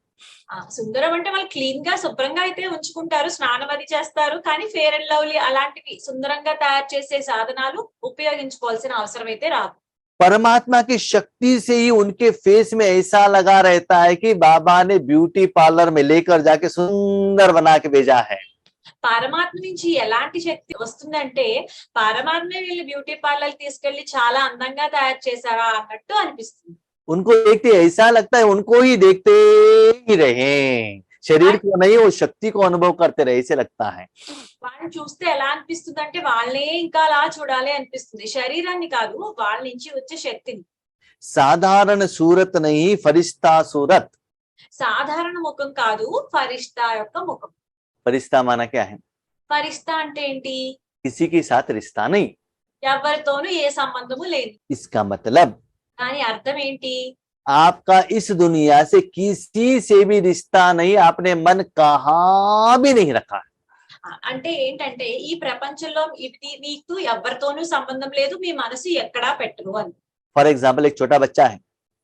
సుందరం అంటే వాళ్ళు క్లీన్ గా శుభ్రంగా అయితే ఉంచుకుంటారు, స్నానం అది చేస్తారు, కానీ ఫేర్ అండ్ లవ్లీ అలాంటివి సుందరంగా తయారు చేసే సాధనాలు ఉపయోగించుకోవాల్సిన అవసరం అయితే రాదు. परमात्मा की शक्ति से ही उनके फेस में ऐसा लगा रहता है कि बाबा ने ब्यूटी पार्लर में लेकर जाके सुंदर बना के भेजा है। పరమాత్మ నుంచి ఎలాంటి శక్తి వస్తుందంటే పరమాత్మ వీళ్ళు బ్యూటీ పార్లర్ తీసుకెళ్లి చాలా అందంగా తయారు చేశారా అన్నట్టు అనిపిస్తుంది. उनको देखते ऐसा लगता है उनको ही देखते ही रहे, शरीर को नहीं, वो शक्ति को अनुभव करते रहे, ऐसे लगता है। వాళ్ళని చూస్తే ఎలా అనిపిస్తుంది అంటే వాళ్ళనే ఇంకా అలా చూడాలి అనిపిస్తుంది, శరీరాన్ని కాదు వాళ్ళ నుంచి వచ్చే శక్తిని. साधारण सूरत नहीं, फरिश्ता सूरत। సాధారణ ముఖం కాదు, ఫరిష్తా యొక్క ముఖం. फरिश्ता माना क्या है? ఫరిష్తా అంటే ఏంటి? किसी के साथ रिश्ता नहीं। ఎవరితోనూ ఏ సంబంధము లేదు. इसका मतलब దాని అర్థం ఏంటి? आपका इस दुनिया से किसी से भी रिश्ता नहीं, आपने मन कहाँ भी नहीं रखा। అంటే ఏంటంటే ఈ ప్రపంచంలో మీకు ఎవరితోనూ సంబంధం లేదు, మీ మనసు ఎక్కడా పెట్టరు అని. फॉर एग्जाम्पल एक छोटा बच्चा है,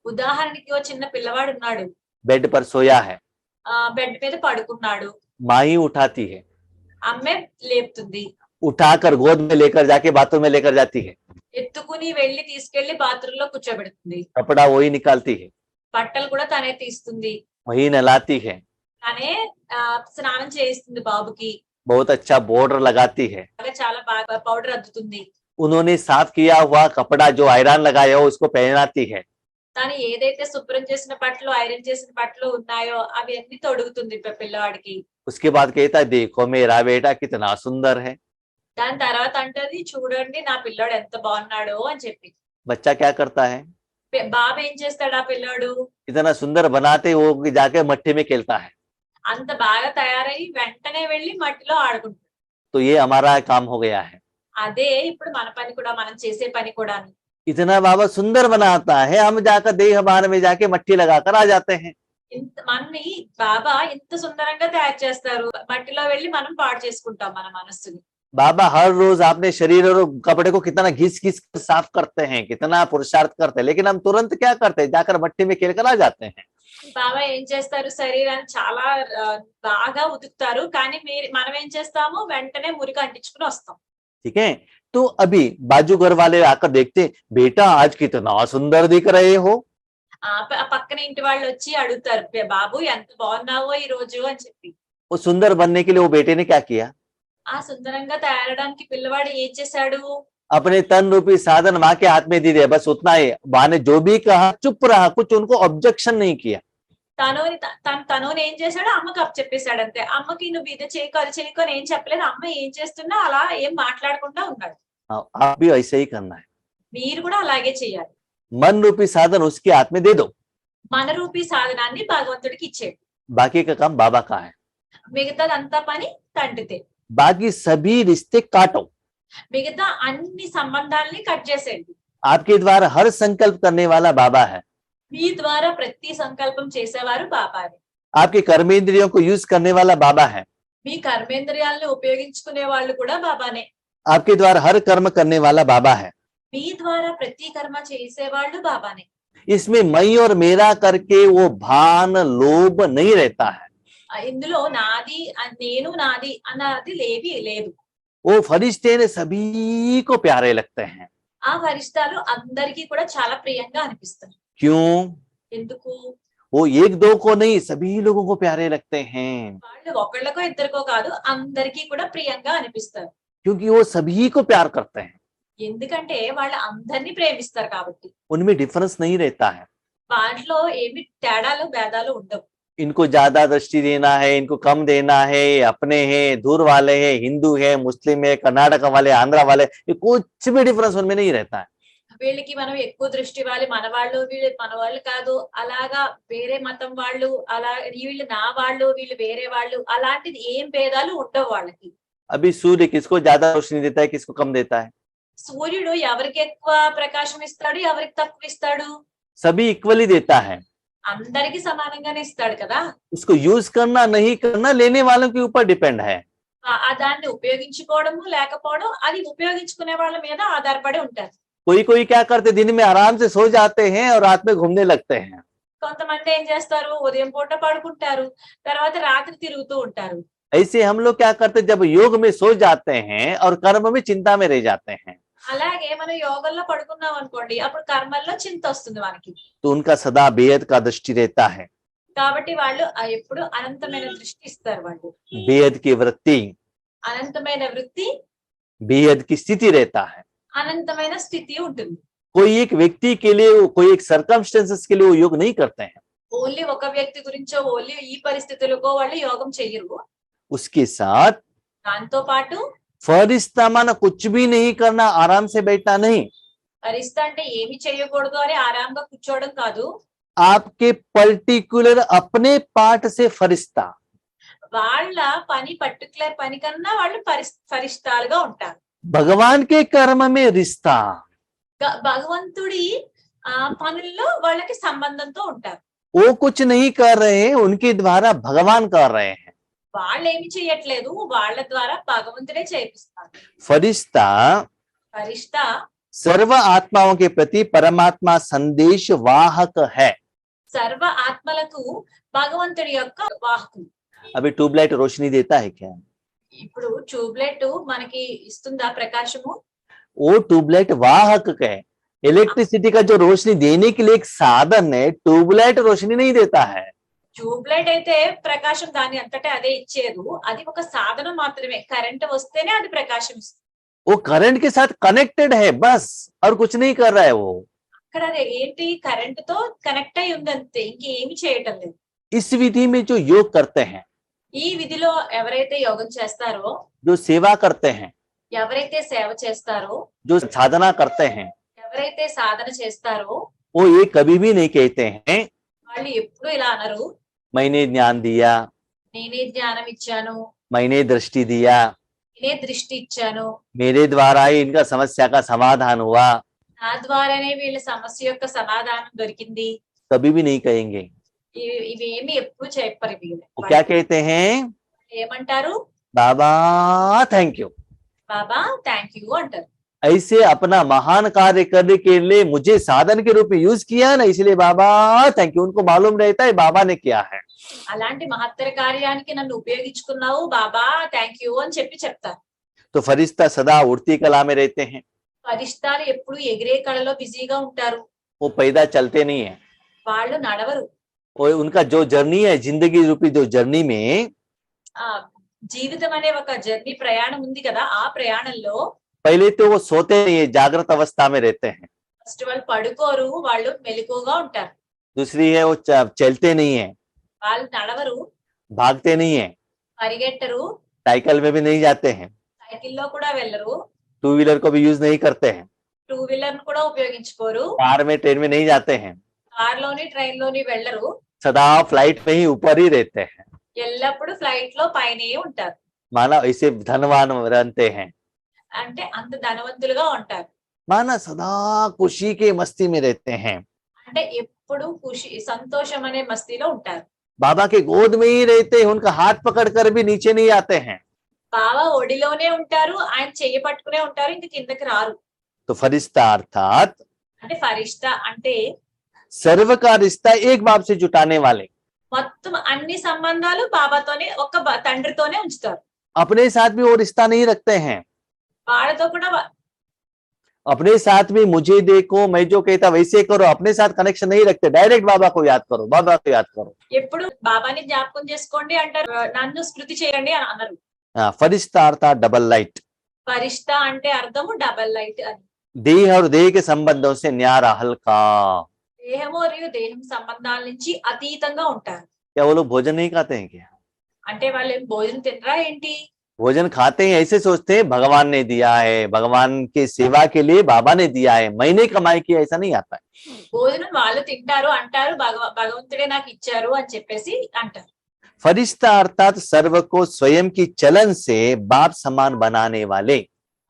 ఉదాహరణకి ఓ చిన్న పిల్లవాడు ఉన్నాడు, बेड पर सोया है, బెడ్ మీద పడుకున్నాడు, माँ ही उठाती है, అమ్మే లేపుతుంది, उठाकर गोद में लेकर जाके बाथरूम में लेकर जाती है, ఎత్తుకుని వెళ్లి తీసుకెళ్లి బాత్రూమ్ లో కూర్చోబెడుతుంది, कपड़ा वही निकालती है, బట్టలు కూడా తనే తీస్తుంది, वही नहलाती है, తనే స్నానం చేయిస్తుంది బాబుకి, बहुत अच्छा बॉर्डर लगाती है, చాలా బాగా పౌడర్ అద్దుతుంది, उन्होंने साफ किया हुआ कपड़ा जो आयरन लगाया हो उसको पहनाती है, తను ఏదైతే శుభ్రం చేసిన బట్టలు ఐరన్ చేసిన బట్టలు ఉన్నాయో అవి అన్ని తొడుగుతుంది పిల్లవాడికి. उसके बाद कहता है देखो मेरा बेटा कितना सुंदर है। దాని తర్వాత అంటది చూడండి నా పిల్లోడు ఎంత బాగున్నాడో అని చెప్పి. बच्चा क्या करता है, బాబు ఏం చేస్తాడు, ఆ పిల్లోడు इतना सुंदर बनाते वो जाके मट्टी में खेलता है। అంత బాగా తయారై వెంటనే వెళ్లి మట్టిలో ఆడుకుంటాడు. तो ये हमारा काम हो गया है। అదే ఇప్పుడు మన పని కూడా, మనం చేసే పని కూడా. इतना बाबा सुंदर बनाता है, हम जाकर देह भान में जाके मट्टी लगाकर आ जाते हैं। మనని బాబా ఇంత సుందరంగా తయారు చేస్తారు, మట్టిలో వెళ్లి మనం పాడు చేసుకుంటాం మన మనస్సుని. बाबा हर रोज अपने शरीर और कपड़े को कितना घिस घिस कर साफ करते हैं, कितना पुरुषार्थ करते हैं, लेकिन हम तुरंत क्या करते हैं, जाकर मट्टी में खेल कर आ जाते हैं। బాబా ఏం చేస్తారు, శరీరాన్ని చాలా బాగా ఉతుకుతారు, కానీ మనం ఏం చేస్తాము, వెంటనే మురికి అంటించుకుని వస్తాం. ठीक है, तो अभी बाजू घर वाले आकर देखते, बेटा आज कितना सुंदर दिख रहे हो। పక్కన ఇంటి వాళ్ళు వచ్చి అడుగుతారు, బాబు ఎంత బాగున్నావో ఈ రోజు అని చెప్పి. वो सुंदर बनने के लिए वो बेटे ने क्या किया, ఆ సుందరంగా తయారడానికి పిల్లవాడు ఏం చేశాడు, अपने तन रूपी साधन माँ के हाथ में दे दिया, बस उतना ही। माँ ने जो भी कहा चुप रहा, कुछ उनको ऑब्जेक्शन नहीं किया। తను ఏం చేశాడు, అమ్మకి అప్పు చెప్పేశాడు అంతే. అమ్మకి నువ్వు ఇది చేయకు అది చేయకు అని ఏం చెప్పలేదు, అమ్మ ఏం చేస్తున్నా అలా ఏం మాట్లాడకుండా ఉన్నాడు. आप भी ऐसे ही करना है, మీరు కూడా అలాగే చేయాలి. मन रूपी साधन उसके हाथ में दे दो, మన రూపీ సాధనాన్ని భగవంతుడికి ఇచ్చేడు, बाकी का काम बाबा का है। మిగతాదంతా పని తండ్రితే. बाकी सभी रिश्ते काटो, మిగతా అన్ని సంబంధాలని కట్ చేసేయండి. आपके द्वारा हर संकल्प करने वाला बाबा है, మీ ద్వారా ప్రతి సంకల్పం చేసేవారు బాబానే. आपके कर्मेंद्रियों को यूज करने वाला बाबा है, మీ కర్మేంద్రియాలను ఉపయోగించుకునే వాళ్ళు కూడా బాబానే. आपके द्वारा हर कर्म करने वाला बाबा है। మీ ద్వారా ప్రతి కర్మ చేసేవాళ్ళు బాబానే. इसमें मैं और मेरा करके वो भान लोभ नहीं रहता है, ఇందులో నాది నేను నాది అన్నది లేదు. वो फरिश्ते ने सभी को प्यारे लगते हैं। ఆ ఫరిష్తాలు అందరికీ కూడా చాలా ప్రియంగా అనిపిస్తారు. क्यों, ఎందుకు, वो एक दो को नहीं सभी लोगों को प्यारे लगते हैं, వాళ్ళు ఒకళ్ళకో ఇద్దరికో కాదు అందరికీ కూడా ప్రియంగా అనిపిస్తారు. क्योंकि वो सभी को प्यार करते हैं, ఎందుకంటే వాళ్ళు అందరినీ ప్రేమిస్తారు కాబట్టి. उनमें डिफरेंस नहीं रहता है। వాటిలో ఏమి తేడాలు భేదాలు ఉండవు. इनको ज्यादा दृष्टि देना है, इनको कम देना है, अपने हैं दूर वाले हैं, हिंदू है मुस्लिम है कर्नाटक वाले आंध्रा वाले, ये कुछ भी डिफरेंस उनमें नहीं रहता है। వీళ్ళకి మనం ఎక్కువ దృష్టి ఇవ్వాలి, మన వాళ్ళు వీళ్ళు మన వాళ్ళు కాదు, అలాగా వేరే మతం వాళ్ళు, అలా వీళ్ళు నా వాళ్ళు వీళ్ళు వేరే వాళ్ళు, అలాంటిది ఏం భేదాలు ఉండవు వాళ్ళకి. अभी सूर्य किसको ज्यादा रोशनी देता है, किसको कम देता है, సూర్యుడు ఎవరికి ఎక్కువ ప్రకాశం ఇస్తాడు, ఎవరికి తక్కువ ఇస్తాడు, सभी इक्वली देता है। అందరికి సమానంగానే ఇస్తాడు కదా. उसको यूज करना नहीं करना लेने वालों के ऊपर डिपेंड है। దాన్ని ఉపయోగించుకోవడము లేకపోవడం అది ఉపయోగించుకునే వాళ్ళ మీద ఆధారపడి ఉంటారు. कोई कोई क्या करते, दिन में आराम से सो जाते हैं और रात में घूमने लगते हैं। కొంతమంది ఏం చేస్తారు, ఉదయం పూట పడుకుంటారు, తర్వాత రాత్రి తిరుగుతూ ఉంటారు. ऐसे हम लोग क्या करते, जब योग में सो जाते हैं और कर्म में चिंता में रह जाते हैं, అలాగే మనం యోగంలో పడుకున్నాం అనుకోండి, అప్పుడు కర్మల్లో చింత వస్తుంది మనకి. तो उनका सदा बेहद का दृष्टि रहता है, కాబట్టి వాళ్ళు ఎప్పుడు అనంతమైన దృష్టి ఇస్తారు. వాళ్ళు बेहद की वृत्ति, అనంతమైన వృత్తి, बेहद की स्थिति रहता है। అనంతమైన స్థితి ఉంటుంది. कोई एक व्यक्ति के लिए, कोई एक सर्कमस्टेंसेस के लिए वो योग नहीं करते हैं, ఓన్లీ ఒక వ్యక్తి గురించో ఓన్లీ ఈ పరిస్థితులకో వాళ్ళు యోగం చెయ్యరు. उसके साथ దాంతో పాటు फरिश्ता माना कुछ भी नहीं करना, आराम से बैठना नहीं, పరిస్థితి అంటే ఏమి చేయకూడదు అని ఆరాంగా కూర్చోవడం కాదు. आपके पर्टिकुलर अपने पार्ट से फरिश्ता, వాళ్ళ పని పర్టికులర్ పని కన్నా వాళ్ళు ఫరిష్టాలుగా ఉంటారు. भगवान के कर्म में रिश्ता, భగవంతుడి పనుల్లో వాళ్ళకి సంబంధంతో ఉంటారు. वो कुछ नहीं कर रहे हैं, उनके द्वारा भगवान कर रहे हैं। వాళ్ళు ఏమి చేయట్లేదు, వాళ్ళ ద్వారా భగవంతుడే చేపిస్తారు. फरिश्ता ఫరిష్తా सर्व आत्माओं के प्रति परमात्मा संदेश वाहक है। సర్వ ఆత్మలకు భగవంతుడి యొక్క వాహకులు. अभी ट्यूबलाइट रोशनी देता है क्या? ఇప్పుడు ట్యూబ్లైట్ మనకి ఇస్తుందా ప్రకాశము? वो ट्यूबलाइट वाहक है। इलेक्ट्रिसिटी का जो रोशनी देने के लिए एक साधन है, ट्यूबलाइट रोशनी नहीं देता है। ట్యూబ్లైట్ అయితే ప్రకాశం దాని అంతటా అదే ఇచ్చేది, అది ఒక సాధనం మాత్రమే. కరెంట్ వస్తేనే అది ప్రకాశం ఇస్తుంది. वो करंट के साथ कनेक्टेड है बस, और कुछ नहीं कर रहा है वो। అక్కడ అది ఏంటి, కరెంట్ తో కనెక్ట్ అయి ఉంది అంతే, ఇంకేమి చేయటం లేదు. इस विधि में जो योग करते हैं, ఈ విధిలో ఎవరైతే యోగం చేస్తారో, जो सेवा करते हैं, ఎవరైతే సేవ చేస్తారో, जो साधना करते हैं, ఎవరైతే సాధన చేస్తారో वो ये कभी भी नहीं कहते हैं వాళ్ళు ఎప్పుడు ఇలా అనరు, मैंने ज्ञान दिया, నేనే జ్ఞానం ఇచ్చాను, मैंने दृष्टि दिया, నేనే దృష్టి ఇచ్చాను, मेरे द्वारा ही इनका समस्या का समाधान हुआ, నా ద్వారానే వీళ్ళ సమస్య యొక్క సమాధానం దొరికింది. कभी भी नहीं कहेंगे। ఇవేమి ఎప్పుడు చెప్పరు వీళ్ళు. वो क्या कहते हैं? ఏమంటారు? बाबा थैंक यू। బాబా థ్యాంక్ యూ అంటారు. ऐसे अपना महान कार्य करने के लिए मुझे साधन के रूप में यूज किया ना, इसलिए बाबा थैंक यू। उनको मालूम रहता है बाबा ने किया है। అలాంటి మహత్తర కార్యానికి నన్ను ఉపయోగించుకున్నావు బాబా, థ్యాంక్ యూ అని చెప్తారు. तो फरिश्ता सदा उड़ती कला में रहते हैं, ఫరిష్తాలు ఎప్పుడు ఎగిరే కళలో బిజీగా ఉంటారు. वो पैदा चलते नहीं है। వాళ్ళు నడవరు. वो उनका जो जर्नी है, जिंदगी रूपी जो जर्नी में, ఆ జీవితం అనే ఒక జర్నీ ప్రయాణం ఉంది కదా, ఆ ప్రయాణంలో पहले तो वो सोते नहीं है, जागृत अवस्था में रहते हैं। ఫస్ట్ వాళ్ళు పడుకోరు, వాళ్ళు మెలకువగా ఉంటారు. दूसरी है वो चलते नहीं है, వాళ్ళు నడవరు, भागते नहीं है, పరిగెట్టరు, साइकिल में भी नहीं जाते हैं, సైకిల్లో కూడా వెళ్ళరు, टू व्हीलर को भी यूज नहीं करते हैं, టూ వీలర్ కూడా ఉపయోగించుకోరు, कार में ट्रेन में नहीं जाते हैं, కార్ లోని ట్రైన్ లోని వెళ్ళరు, सदा फ्लाइट में ही ऊपर ही रहते हैं। ఎల్లప్పుడు ఫ్లైట్ లో పైనే ఉంటారు. माना ऐसे धनवान रहते हैं, అంటే అంత ధనవంతులుగా ఉంటారు. माना सदा खुशी के मस्ती में रहते हैं, అంటే ఎప్పుడు ఖుషి సంతోషం అనే మస్తీలో ఉంటారు. बाबा के गोद में ही रहते हैं, उनका हाथ पकड़ कर भी नीचे नहीं आते हैं। బాబా ఒడిలోనే ఉంటారు, ఆయన చెయ్యి పట్టుకునే ఉంటారు, ఇంక కిందకి రారు. तो फरिश्ता अर्थात అంటే ఫరిష్తా అంటే सर्व का रिश्ता एक बाप से जुटाने वाले, మొత్తం అన్ని సంబంధాలు బాబాతోనే, ఒక్క తండ్రితోనే ఉంచుతారు. अपने साथ भी वो रिश्ता नहीं रखते हैं। వాళ్ళతో కూడా अपने साथ भी मुझे देखो, मैं जो कहता वैसे करो, अपने साथ कनेक्शन नहीं रखते। डायरेक्ट बाबा को याद करो, बाबा को याद करो। ఎప్పుడు బాబాని జ్ఞాపకం చేసుకోండి అంటారు, నన్ను స్మృతి చేయండి అని అనరు. फरिश्ता अर्थात डबल लाइट, ఫరిష్తా అంటే అర్థము డబల్ లైట్ అని. देह और देह के संबंधों से न्यारा हल्का। దేహము మరియు దేహం సంబంధాల నుంచి అతీతంగా ఉంటారు. क्या वो लोग भोजन नहीं खाते हैं क्या? అంటే వాళ్ళు ఏం భోజనం తినరా ఏంటి? भोजन खाते हैं, ऐसे सोचते हैं भगवान ने दिया है, भगवान की सेवा के लिए बाबा ने दिया है, मैंने कमाई किया, ऐसा नहीं आता है। భోజనం వాళ్ళు తింటారు అంటారు, భగవంతుడే నాకు ఇచ్చారు అని చెప్పేసి అంటారు. फरिश्ता अर्थात सर्व को स्वयं की चलन से बाप समान बनाने वाले।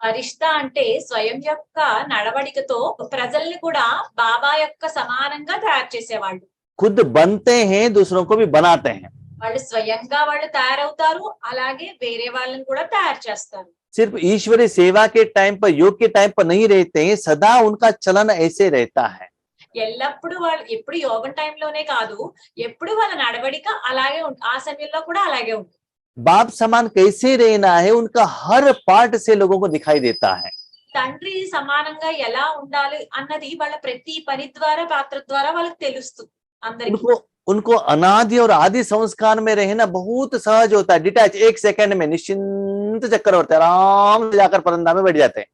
ఫరిష్తా అంటే స్వయం యొక్క నడవడికతో ప్రజల్ని కూడా బాబా యొక్క సమానంగా తయారు చేసేవాళ్ళు. खुद बनते हैं, दूसरों को भी बनाते हैं। వాళ్ళు స్వయంగా వాళ్ళు తయారవుతారు, అలాగే వేరే వాళ్ళని కూడా తయారు చేస్తారు. सिर्फ ईश्वरीय सेवा के टाइम पर, योग के टाइम पर नहीं रहते हैं, सदा उनका चलन ऐसे रहता है। ఎల్లప్పుడు వాళ్ళు ఎప్పుడు యోగం టైంలోనే కాదు, ఎప్పుడు వాళ్ళ నడవడిక అలాగే ఆ సమయంలో కూడా అలాగే ఉంటుంది. बाप समान कैसे रहना है, उनका हर पार्ट से लोगों को दिखाई देता है। తండ్రి సమానంగా ఎలా ఉండాలి అన్నది వాళ్ళ ప్రతి పని ద్వారా, పాత్ర ద్వారా వాళ్ళకి తెలుస్తుంది అందరికి. उनको अनादि और आदि संस्कार में रहना बहुत सहज होता है। डिटैच, एक सेकंड में निश्चिंत चक्रवर्ती आराम से जाकर परंदा में बैठ जाते हैं।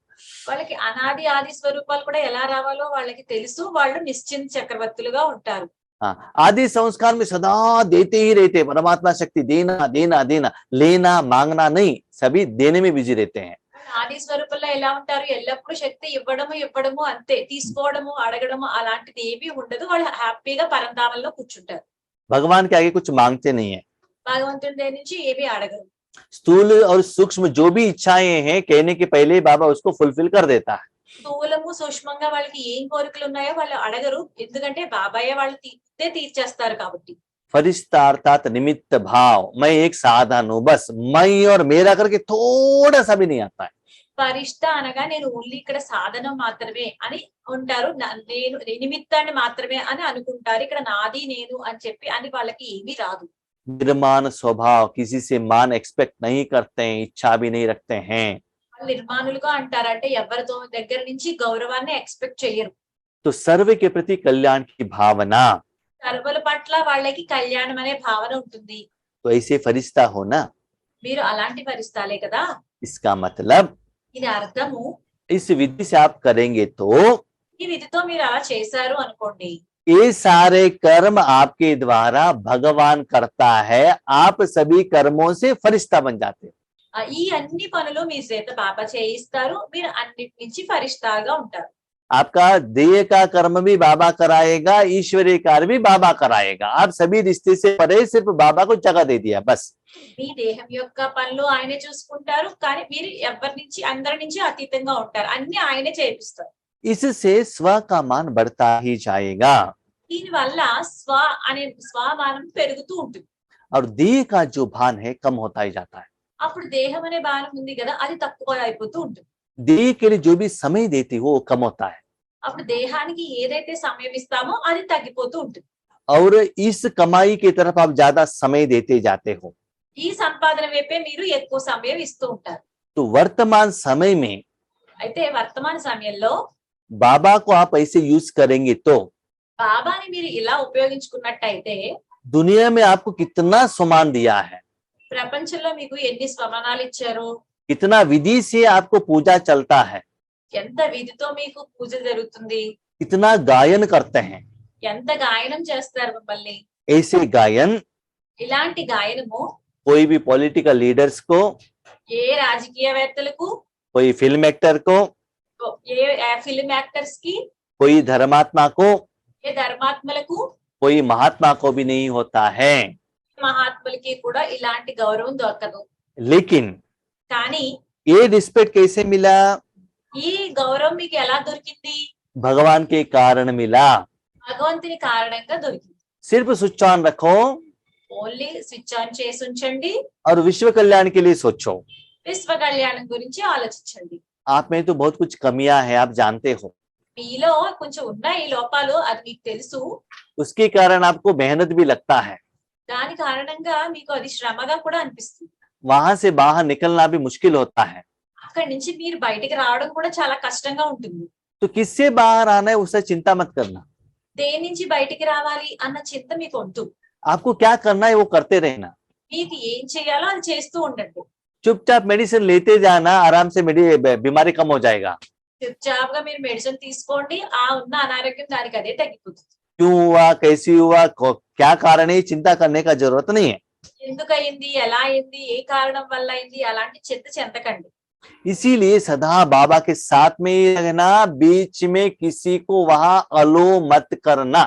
వాళ్ళకి అనాది ఆది స్వరూపాలు కూడా ఎలా రావాలో వాళ్ళకి తెలుసు, వాళ్ళు నిశ్చింత చక్రవర్తులుగా ఉంటారు. हाँ, आदि संस्कार में सदा देते ही रहते हैं। परमात्मा शक्ति देना देना देना, लेना मांगना नहीं, सभी देने में बिजी रहते हैं। ఆది స్వరూపంలో ఎలా ఉంటారు, ఎల్లప్పుడూ శక్తి ఇవ్వడము ఇవ్వడము అంతే, తీసుకోవడము అడగడము అలాంటిది ఏమీ ఉండదు. వాళ్ళు హ్యాపీగా పరంధామంలో కూర్చుంటారు. भगवान के आगे कुछ मांगते नहीं है। భగవంతుడి దగ్గర నుంచి ఏమీ అడగరు. स्थूल और सूक्ष्म जो भी इच्छाएं हैं, कहने के पहले बाबा उसको फुलफिल कर देता है। స్థూలము సూక్ష్మంగా వాళ్ళకి ఏం కోరికలు ఉన్నాయో వాళ్ళు అడగరు, ఎందుకంటే బాబాయే వాళ్ళు తీర్చేస్తారు కాబట్టి. फरिश्ता अर्थात निमित्त भाव, मैं एक साधन हूं, बस मैं और मेरा करके थोड़ा सा भी नहीं आता है। ఫరిష్తా అనగా నేను ఓన్లీ ఇక్కడ సాధనం మాత్రమే అని ఉంటారు. నేను నిమిత్తాన్ని మాత్రమే అని అనుకుంటారు. ఇక్కడ నాది నేను అని చెప్పి అని వాళ్ళకి ఏమీ రాదు. निर्माण स्वभाव, किसी से मान एक्सपेक्ट नहीं करते हैं, इच्छा भी नहीं रखते हैं। వాళ్ళు నిర్మాణులుగా అంటారంటే ఎవరితో దగ్గర నుంచి గౌరవాన్ని ఎక్స్పెక్ట్ చేయరు. तो सर्व के प्रति कल्याण की भावना, సర్వుల పట్ల వాళ్ళకి కళ్యాణం అనే భావన ఉంటుంది. तो ऐसे फरिश्ता होना, మీరు అలాంటి ఫరిస్తాలే కదా. इसका मतलब ఇది అర్థము. इस विधि से आप करेंगे तो ఈ విధితో మీరు అలా చేశారు అనుకోండి, ये सारे कर्म आपके द्वारा भगवान करता है, आप सभी कर्मों से फरिश्ता बन जाते हो। ఈ అన్ని పనులు మీ చేత బాబా చేయిస్తారు. మీరు అన్నిటి నుంచి ఫరిష్తాగా ఉంటారు. आपका देह का कर्म भी बाबा कराएगा, ईश्वरीय कार्य भी बाबा कराएगा। आप सभी रिश्ते से परे सिर्फ बाबा को जगह दे दिया बस। మీ దేహం యొక్క పనులు ఆయనే చూసుకుంటారు. కానీ మీరు ఎవరి నుంచి అందరి నుంచి అతీతంగా ఉంటారు. అన్ని ఆయనే చేపిస్తారు. इससे स्व का मान बढ़ता ही जाएगा దీని వల్ల అనే స్వమానం పెరుగుతూ ఉంటుంది. और देह का जो भान है कम होता ही जाता है। అప్పుడు దేహం అనే భారం ఉంది కదా, అది తక్కువ అయిపోతూ ఉంటుంది. देह के लिए जो भी समय देती हो वो कम होता है అప్పుడు దేహానికి ఏదైతే సమయం ఇస్తామో అది తగ్గిపోతూ ఉంటుంది. और इस कमाई की तरफ आप ज्यादा समय देते जाते हो। ఈ సంపాదన వైపే మీరు ఎక్కువ సమయం ఇస్తూ ఉంటారు. तो वर्तमान समय में అయితే వర్తమాన సమయంలో बाबा को आप ऐसे यूज करेंगे तो బాబాని మీరు ఇలా ఉపయోగించుకున్నట్టయితే दुनिया में आपको कितना सम्मान दिया है, ప్రపంచంలో మీకు ఎన్ని స్వమానాలు ఇచ్చారు, कितना विधि से आपको पूजा चलता है, ఎంత విధితో మీకు పూజ జరుగుతుంది, कितना गायन करते हैं। ఎంత గాయనం చేస్తారు మిమ్మల్ని. ऐसे गायन ఇలాంటి గాయనము कोई भी पॉलिटिकल लीडर्स को, ఏ రాజకీయవేత్తలకు, कोई फिल्म एक्टर को, ఏ ఫిల్మ్ యాక్టర్స్ కి, कोई धर्मात्मा को, ఏ ధర్మాత్మలకు, कोई महात्मा को भी नहीं होता है। మహాత్ములకి కూడా ఇలాంటి గౌరవం దొరకదు. लेकिन కానీ ये रिस्पेक्ट कैसे मिला? ఈ గౌరవం మీకు ఎలా దొరికింది? भगवान के कारण मिला। భగవంతుని కారణంగా దొరికింది. सिर्फ स्विच ऑन रखो ఓన్లీ స్విచ్ ఆన్ చేసి ఉంచండి. और विश्व कल्याण के लिए सोचो। విశ్వ కళ్యాణం గురించి ఆలోచించండి. आप में तो बहुत कुछ कमियां हैं, आप जानते हो। మీలో కొంచెం ఉన్నాయి లోపాలు, అది మీకు తెలుసు. उसके कारण आपको मेहनत भी लगता है, దాని కారణంగా మీకు అది శ్రమగా కూడా అనిపిస్తుంది. वहां से बाहर निकलना भी मुश्किल होता है। అక్కడి నుంచి మీరు బయటికి రావడం కూడా చాలా కష్టంగా ఉంటుంది. तो किससे बाहर आना है उससे चिंता मत करना। దేని నుంచి బయటికి రావాలి అన్న చింత మీకు వద్దు. आपको क्या करना है वो करते रहना। మీకు ఏం చేయాలో అది చేస్తూ ఉండండి. चुपचाप मेडिसिन लेते जाना, आराम से बीमारी कम हो जाएगा। చुपचाप గా మీరు మెడిసిన్ తీసుకోండి, ఆ ఉన్న అనారోగ్యం దానికి అదే తగ్గిపోతుంది. क्यों हुआ, कैसी हुआ, क्या कारण है, चिंता करने का जरूरत नहीं है। ఎందుకు అయింది, ఎలా అయింది, ఏ కారణం వల్ల అయింది, అలాంటి చింత చెందకండి. इसीलिए सदा बाबा के साथ में ही रहना, बीच में किसी को वहां अलो मत करना।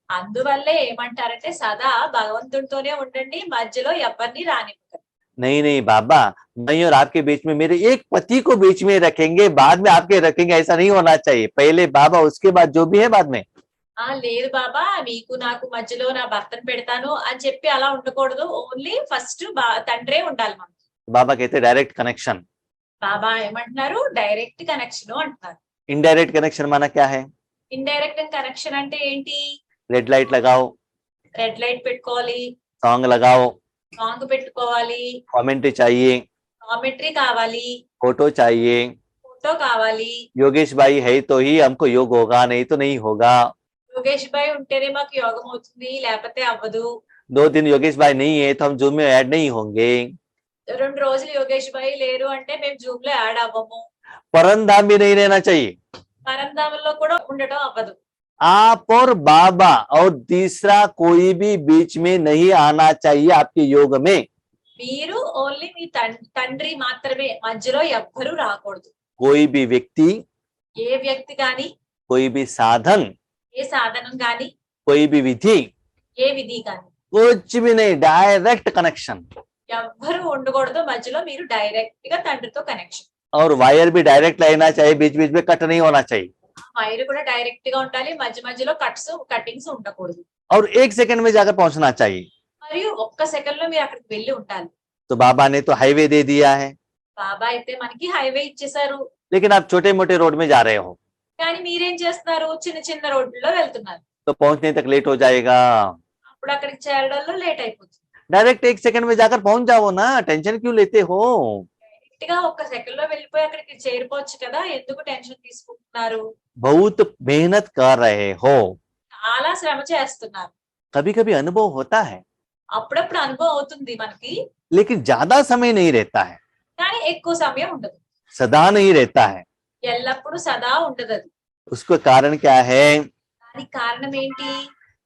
అందువల్లే ఏమంటారంటే సదా భగవంతుడితోనే ఉండండి, మధ్యలో ఎవరిని రానివ్వకండి. नहीं नहीं बाबा, मैं और आपके बीच में मेरे एक पति को बीच में रखेंगे, बाद में आपके रखेंगे, ऐसा नहीं होना चाहिए। पहले बाबा, उसके बाद जो भी है बाद में। లేదు బాబా, మీకు నాకు మధ్యలో నా భర్తను పెడతాను అని చెప్పి అలా ఉండకూడదు. ఓన్లీ ఫస్ట్ తండ్రే ఉండాలి మనకి. बाबा कहते डायरेक्ट कनेक्शन। బాబా ఏమంటున్నారు? డైరెక్ట్ కనెక్షన్ అంటున్నారు. इनडायरेक्ट कनेक्शन माना क्या है? ఇండైరెక్ట్ కనెక్షన్ అంటే ఏంటి? रेड लाइट लगाओ, రెడ్ లైట్ పెట్టుకోవాలి, सॉन्ग लगाओ, సాంగ్ పెట్టుకోవాలి, कमेंट्री चाहिए, కామెంటరీ కావాలి, फोटो चाहिए। ఫోటో కావాలి. योगेश भाई है तो ही हमको योग होगा, नहीं तो नहीं होगा। యోగేష్ భాయ్ ఉంటేనే మాకు యోగం అవుతుంది, లేకపోతే అవ్వదు. 2 दिन योगेश भाई नहीं है तो हम जूम में ऐड नहीं होंगे। 2 రోజులు యోగేష్ భాయ్ లేరు అంటే మేము జూమ్ లో యాడ్ అవ్వము. परंधाम भी नहीं रहना चाहिए। పరంధామంలో కూడా ఉండటం అవ్వదు. आप और बाबा और तीसरा कोई भी बीच में नहीं आना चाहिए आपके योग में। మీరు ఓన్లీ మీ తండ్రి మాత్రమే, మధ్యలో ఎవ్వరూ రాకూడదు. कोई भी व्यक्ति, ఏ వ్యక్తి గాని, कोई भी साधन, ఏ సాధనం గాని, कोई भी विधि, ఏ విధి గాని कुछ भी नहीं, डायरेक्ट कनेक्शन। ఎవ్వరూ ఉండకూడదు మధ్యలో. మీరు డైరెక్ట్ గా తండ్రితో కనెక్షన్. और वायर भी डायरेक्ट रहना चाहिए, बीच बीच में कट नहीं होना चाहिए। వైర్ కూడా డైరెక్ట్ గా ఉండాలి, మధ్య మధ్యలో కటింగ్స్ ఉండకూడదు. और 1 सेकंड में जाकर पहुंचना चाहिए। మరియు ఒక్క సెకండ్ లో మీరు అక్కడికి వెళ్ళి ఉండాలి. तो बाबा ने तो हाईवे दे दिया है, బాబా అయితే మనకి హైవే ఇచ్చేసారు. लेकिन आप छोटे मोटे रोड में जा रहे हो కానీ మీరేం చేస్తున్నారు? చిన్న చిన్న రోడ్లలో వెళ్తున్నారు. तो पहुंचने तक लेट हो जाएगा। అప్పుడు అక్కడికి చేరడంలో లేట్ అయిపోతుంది. डायरेक्ट 1 सेकंड में जाकर पहुंच जाओ ना, टेंशन क्यों लेते हो? డైరెక్ట్ గా ఒక్క సెకండ్ లో వెళ్ళిపోయి అక్కడికి చేరిపోవచ్చు కదా, ఎందుకు టెన్షన్ తీసుకుంటున్నారు? बहुत मेहनत कर रहे हो, చాలా శ్రమ చేస్తున్నారు. कभी कभी अनुभव होता है అప్పుడప్పుడు అనుభవం అవుతుంది మనకి, लेकिन ज्यादा समय नहीं रहता है, కానీ ఎక్కువ సమయం ఉండదు. सदा नहीं रहता है। ఎల్లప్పుడూ సదా ఉండదు అది. उसका कारण क्या है? దానికి కారణం ఏంటి?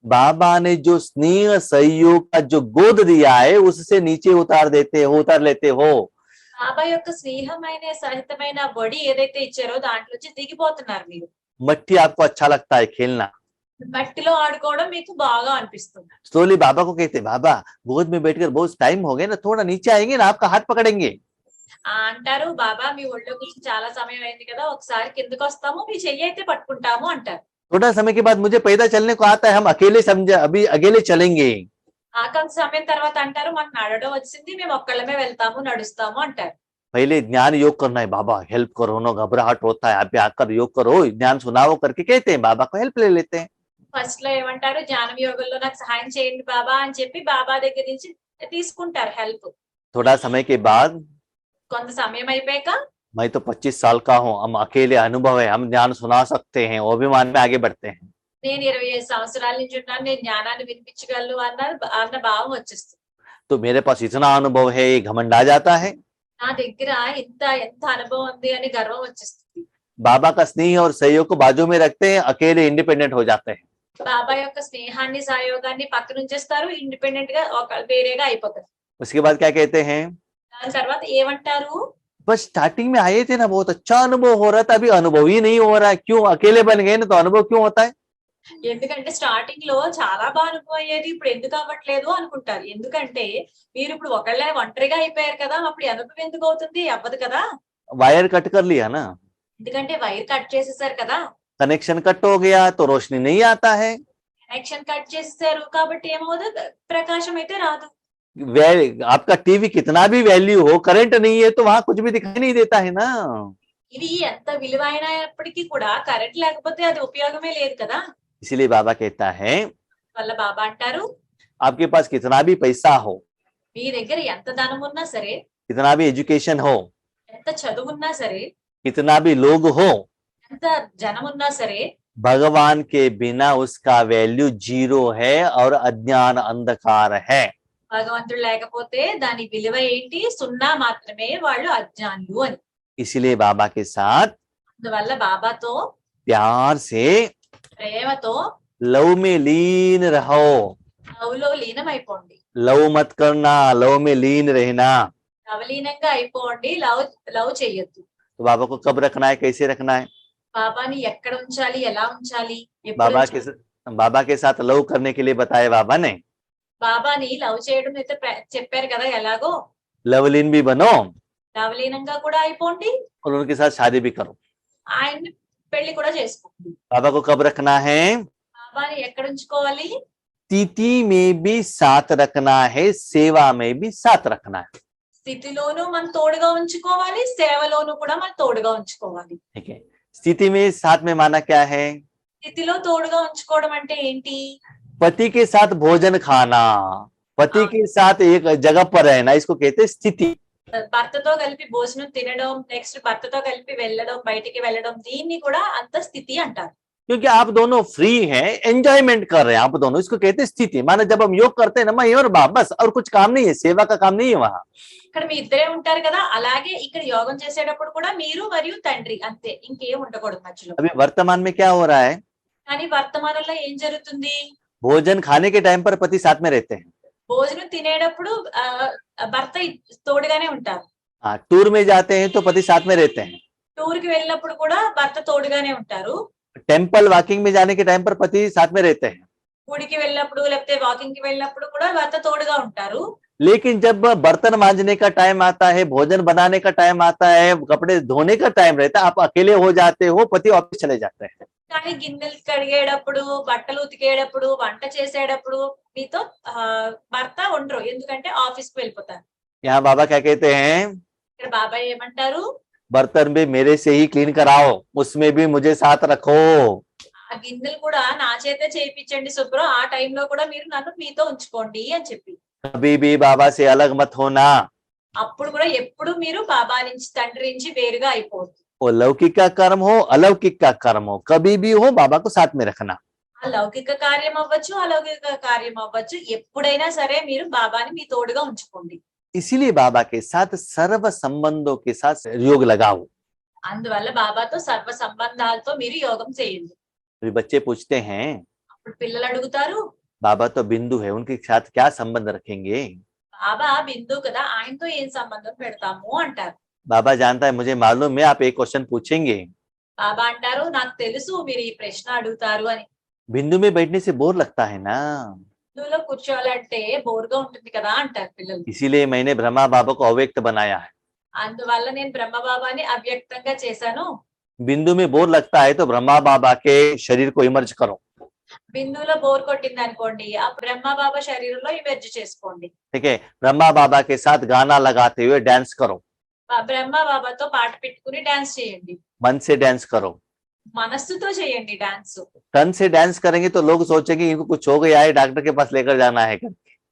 बाबा ने जो स्नेह सहयोग का जो गोद दिया है उससे नीचे उतार लेते हो। బాబా యొక్క స్నేహమైన సహితమైన బడి ఏదైతే ఇచ్చారో దాంట్లోంచి దిగిపోతున్నారు మీరు. मट्टी आपको अच्छा लगता है खेलना, మట్టిలో ఆడుకోవడం మీకు బాగా అనిపిస్తుంది. स्लोली बाबा को कहते बाबा गोद में बैठकर बहुत टाइम हो गया ना, थोड़ा नीचे आएंगे ना, आपका हाथ पकड़ेंगे। అంటారు, బాబా మీ ఒళ్ళో కూర్చొని చాలా సమయం అయింది కదా, ఒకసారి కిందకు వస్తాము, మీ చెయ్యి అయితే పట్టుకుంటాము అంటారు. थोड़ा समय के बाद मुझे पैदल चलने को आता है, हम अकेले समझे अभी अकेले चलेंगे। కొంత సమయం తర్వాత అంటారు, మనకు నడవడం వచ్చింది, మేము ఒక్కళ్ళమే వెళ్తాము, నడుస్తాము అంటారు. पहले ज्ञान योग करना है, बाबा हेल्प करो ना, घबराहट होता है, आप भी आकर योग करो, ज्ञान सुनाओ करके कहते हैं, बाबा को हेल्प ले लेते हैं। ఫస్ట్ లో ఏమంటారు, జ్ఞానం యోగంలో నాకు సహాయం చేయండి బాబా అని చెప్పి బాబా దగ్గర నుంచి తీసుకుంటారు హెల్ప్. थोड़ा समय के बाद కొంత సమయం అయిపోయాక, मैं तो 25 साल का हूँ, हम अकेले अनुभव है, हम ज्ञान सुना सकते हैं, वो अभिमान में आगे बढ़ते हैं। నేను 25 సంవత్సరాల నుంచి ఉన్నాను, నేను జ్ఞానాన్ని వినిపించగలను అన్న భావం వచ్చేస్తుంది. तो मेरे पास इतना अनुभव है, ये घमंड आ जाता है। నా దగ్గర ఎంత అనుభవం ఉంది అని గర్వం వచ్చేస్తుంది. बाबा का स्नेह और सहयोग को बाजू में रखते हैं, अकेले इंडिपेंडेंट हो जाते हैं। బాబా యొక్క స్నేహాన్ని సహయోగాన్ని పక్కన ఉంచేస్తారు, ఇండిపెండెంట్ గా వేరేగా అయిపోతారు. उसके बाद क्या कहते हैं? దాని తర్వాత ఏమంటారు, बस स्टार्टिंग में आए थे ना, बहुत अच्छा अनुभव हो रहा था, अभी अनुभव ही नहीं हो रहा है, क्यों? अकेले बन गए ना, तो अनुभव क्यों होता है? ఎందుకంటే స్టార్టింగ్ లో చాలా బాగా అనుభవం అయ్యేది, ఇప్పుడు ఎందుకు అవ్వట్లేదు అనుకుంటారు. ఎందుకంటే మీరు ఇప్పుడు ఒకళ్ళే ఒంటరిగా అయిపోయారు కదా, అప్పుడు అనుభవం ఎందుకు అవుతుంది? అవ్వదు కదా. वायर कट कर लिया ना, ఎందుకంటే వైర్ కట్ చేసేసారు కదా, कनेक्शन कट हो गया तो रोशनी नहीं आता है, కనెక్షన్ కట్ చేసేసారు కాబట్టి ఏమవుతుంది, ప్రకాశం అయితే రాదు. आपका टीवी कितना भी वैल्यू हो, करंट नहीं है तो वहां कुछ भी दिखाई नहीं देता है ना। ఇది ఎంత విలువైనప్పటికీ కూడా కరెంట్ లేకపోతే అది ఉపయోగమే లేదు కదా. इसलिए बाबा कहता है వల్ల బాబా అంటారు, आपके पास कितना भी पैसा हो, మీ దగ్గర ఎంత ధనం ఉన్నా సరే, कितना भी एजुकेशन हो, ఎంత చదువున్నా సరే, कितना भी लोग हो, ఎంత జనం ఉన్నా సరే, भगवान के बिना उसका वैल्यू जीरो है और अज्ञान अंधकार है। భగవంతుడు లేకపోతే దాని విలువ ఏంటి? సున్నా మాత్రమే, వాళ్ళు అజ్ఞానులు అని. इसलिए बाबा के साथ అందువల్ల బాబాతో प्यार से ప్రేమతో लव में लीन रहो, లవ్లో లీనమైపోండి. लव मत करना, लव में लीन रहना। లవలీనంగా అయిపోండి, లవ్ చెయ్యొద్దు. तो बाबा को कब रखना है, कैसे रखना है? బాబాని ఎక్కడ ఉంచాలి, ఎలా ఉంచాలి, ఎప్పుడు ఉంచాలి? बाबा के साथ लव करने के लिए बताया बाबा ने, బాబాని లవ్ చేయడం అయితే చెప్పారు కదా ఎలాగో. लवलीन भी बनो లవలీనంగా కూడా అయిపోండి, और उनके साथ शादी भी करो। ఆయన్ని పెళ్లి కూడా చేసుకోండి. बाबा को कब रखना है? బాబాని ఎక్కడ ఉంచుకోవాలి? स्थिति में भी साथ रखना है, सेवा में भी साथ रखना है। స్థితిలోనూ మనం తోడుగా ఉంచుకోవాలి, సేవలోనూ కూడా మనం తోడుగా ఉంచుకోవాలి. ठीक है, स्थिति में साथ में माना क्या है? స్థితిలో తోడుగా ఉంచుకోవడం అంటే ఏంటి? पति के साथ भोजन खाना, पति के साथ एक जगह पर रहना, इसको कहते हैं स्थिति। భర్తతో కలిపి భోజనం తినడం, నెక్స్ట్ భర్తతో కలిపి వెళ్ళడం, బయటికి వెళ్ళడం, దీన్ని కూడా అంత స్థితి అంటారు. क्योंकि आप दोनों फ्री हैं, एंजॉयमेंट कर रहे हैं आप दोनों, इसको कहते हैं स्थिति। माना जब हम योग करते हैं ना, मैं और बाप, बस और कुछ काम नहीं है, सेवा का काम नहीं है वहां। ఇక్కడ మీ ఇద్దరే ఉంటారు కదా, అలాగే ఇక్కడ యోగం చేసేటప్పుడు కూడా మీరు మరియు తండ్రి అంతే, ఇంకేం ఉండకూడదు మధ్యలో. अभी वर्तमान में क्या हो रहा है? కానీ వర్తమానంలో ఏం జరుగుతుంది? भोजन खाने के टाइम पर पति साथ में रहते हैं, భోజనం తినేటప్పుడు భర్త తోడుగానే ఉంటారు. हाँ, टूर में जाते हैं तो पति साथ में रहते हैं, టూర్ కి వెళ్ళినప్పుడు కూడా భర్త తోడుగానే ఉంటారు. टेम्पल वॉकिंग में जाने के टाइम पर पति साथ में रहते हैं। గుడికి వెళ్ళినప్పుడు లేకపోతే వాకింగ్ కి వెళ్ళినప్పుడు కూడా భర్త తోడుగా ఉంటారు. लेकिन जब बर्तन मांजने का टाइम आता है, भोजन बनाने का टाइम आता है, कपड़े धोने का टाइम रहता है, आप अकेले हो जाते हो, पति ऑफिस चले जाते हैं। కానీ గిన్నెలు కడిగేటప్పుడు, బట్టలు ఉతికేటప్పుడు, వంట చేసేటప్పుడు మీతో భర్త ఉండరు, ఎందుకంటే ఆఫీస్ కి వెళ్ళిపోతారు. यहाँ बाबा क्या कहते हैं? ఇక్కడ బాబాయ్ ఏమంటారు, बर्तन भी मेरे से ही क्लीन कराओ, उसमें भी मुझे साथ रखो। ఆ గిన్నెలు కూడా నా చేతే చేయించండి శుభ్రం, ఆ టైంలో కూడా మీరు నన్ను మీతో ఉంచుకోండి అని చెప్పి. कभी भी बाबा से अलग मत होना। అప్పుడు కూడా ఎప్పుడు మీరు బాబా నుంచి తండ్రి నుంచి వేరుగా అయిపోవద్దు. वो लौकिक का कर्म हो अलौकिक का कर्म हो, कभी भी हो बाबा को साथ में रखना। ఆ లౌకిక కార్యం అవ్వచ్చు, అలౌకిక కార్యం అవ్వచ్చు, ఎప్పుడైనా సరే మీరు బాబాని మీ తోడుగా ఉంచుకోండి. इसीलिए बाबा के साथ सर्व संबंधों के साथ योग लगाओ। అందువల్ల బాబాతో సర్వ సంబంధాలతో మీరు యోగం చేయండి. अभी बच्चे पूछते हैं అప్పుడు పిల్లలు అడుగుతారు, बाबा तो बिंदु है, उनके साथ क्या संबंध रखेंगे? బాబా బిందు కదా, ఆయనతో ఏం సంబంధం పెడతాము అంటారు. बाबा जानता है, मुझे मालूम है आप एक क्वेश्चन पूछेंगे। బాబా అంటారు, నాకు తెలుసు మీరు ఈ ప్రశ్న అడుగుతారు అని. बिंदु में बैठने से बोर लगता है ना, బిందులో కూర్చోవాలంటే బోర్గా ఉంటుంది కదా అంటారు పిల్లలు. इसीलिए मैंने ब्रह्मा बाबा को अव्यक्त बनाया है। అందువల్ల నేను బ్రహ్మ బాబాని అవ్యక్తంగా చేశాను. बिंदु में बोर लगता है तो ब्रह्मा बाबा के शरीर को इमर्ज करो। బిందులో బోర్ కొట్టింది అనుకోండి, ఆ బ్రహ్మ బాబా శరీరంలో ఇమెర్జ్ చేసుకోండి. ठीक है, ब्रह्मा बाबा के साथ गाना लगाते हुए डांस करो, బ్రహ్మ బాబాతో పాట పెట్టుకుని డాన్స్ చేయండి. मन से डांस करो। మనస్సుతో చేయండి డాన్స్. तन से डांस करेंगे तो लोग सोचेंगे इनको कुछ हो गया है, डॉक्टर के पास लेकर जाना है।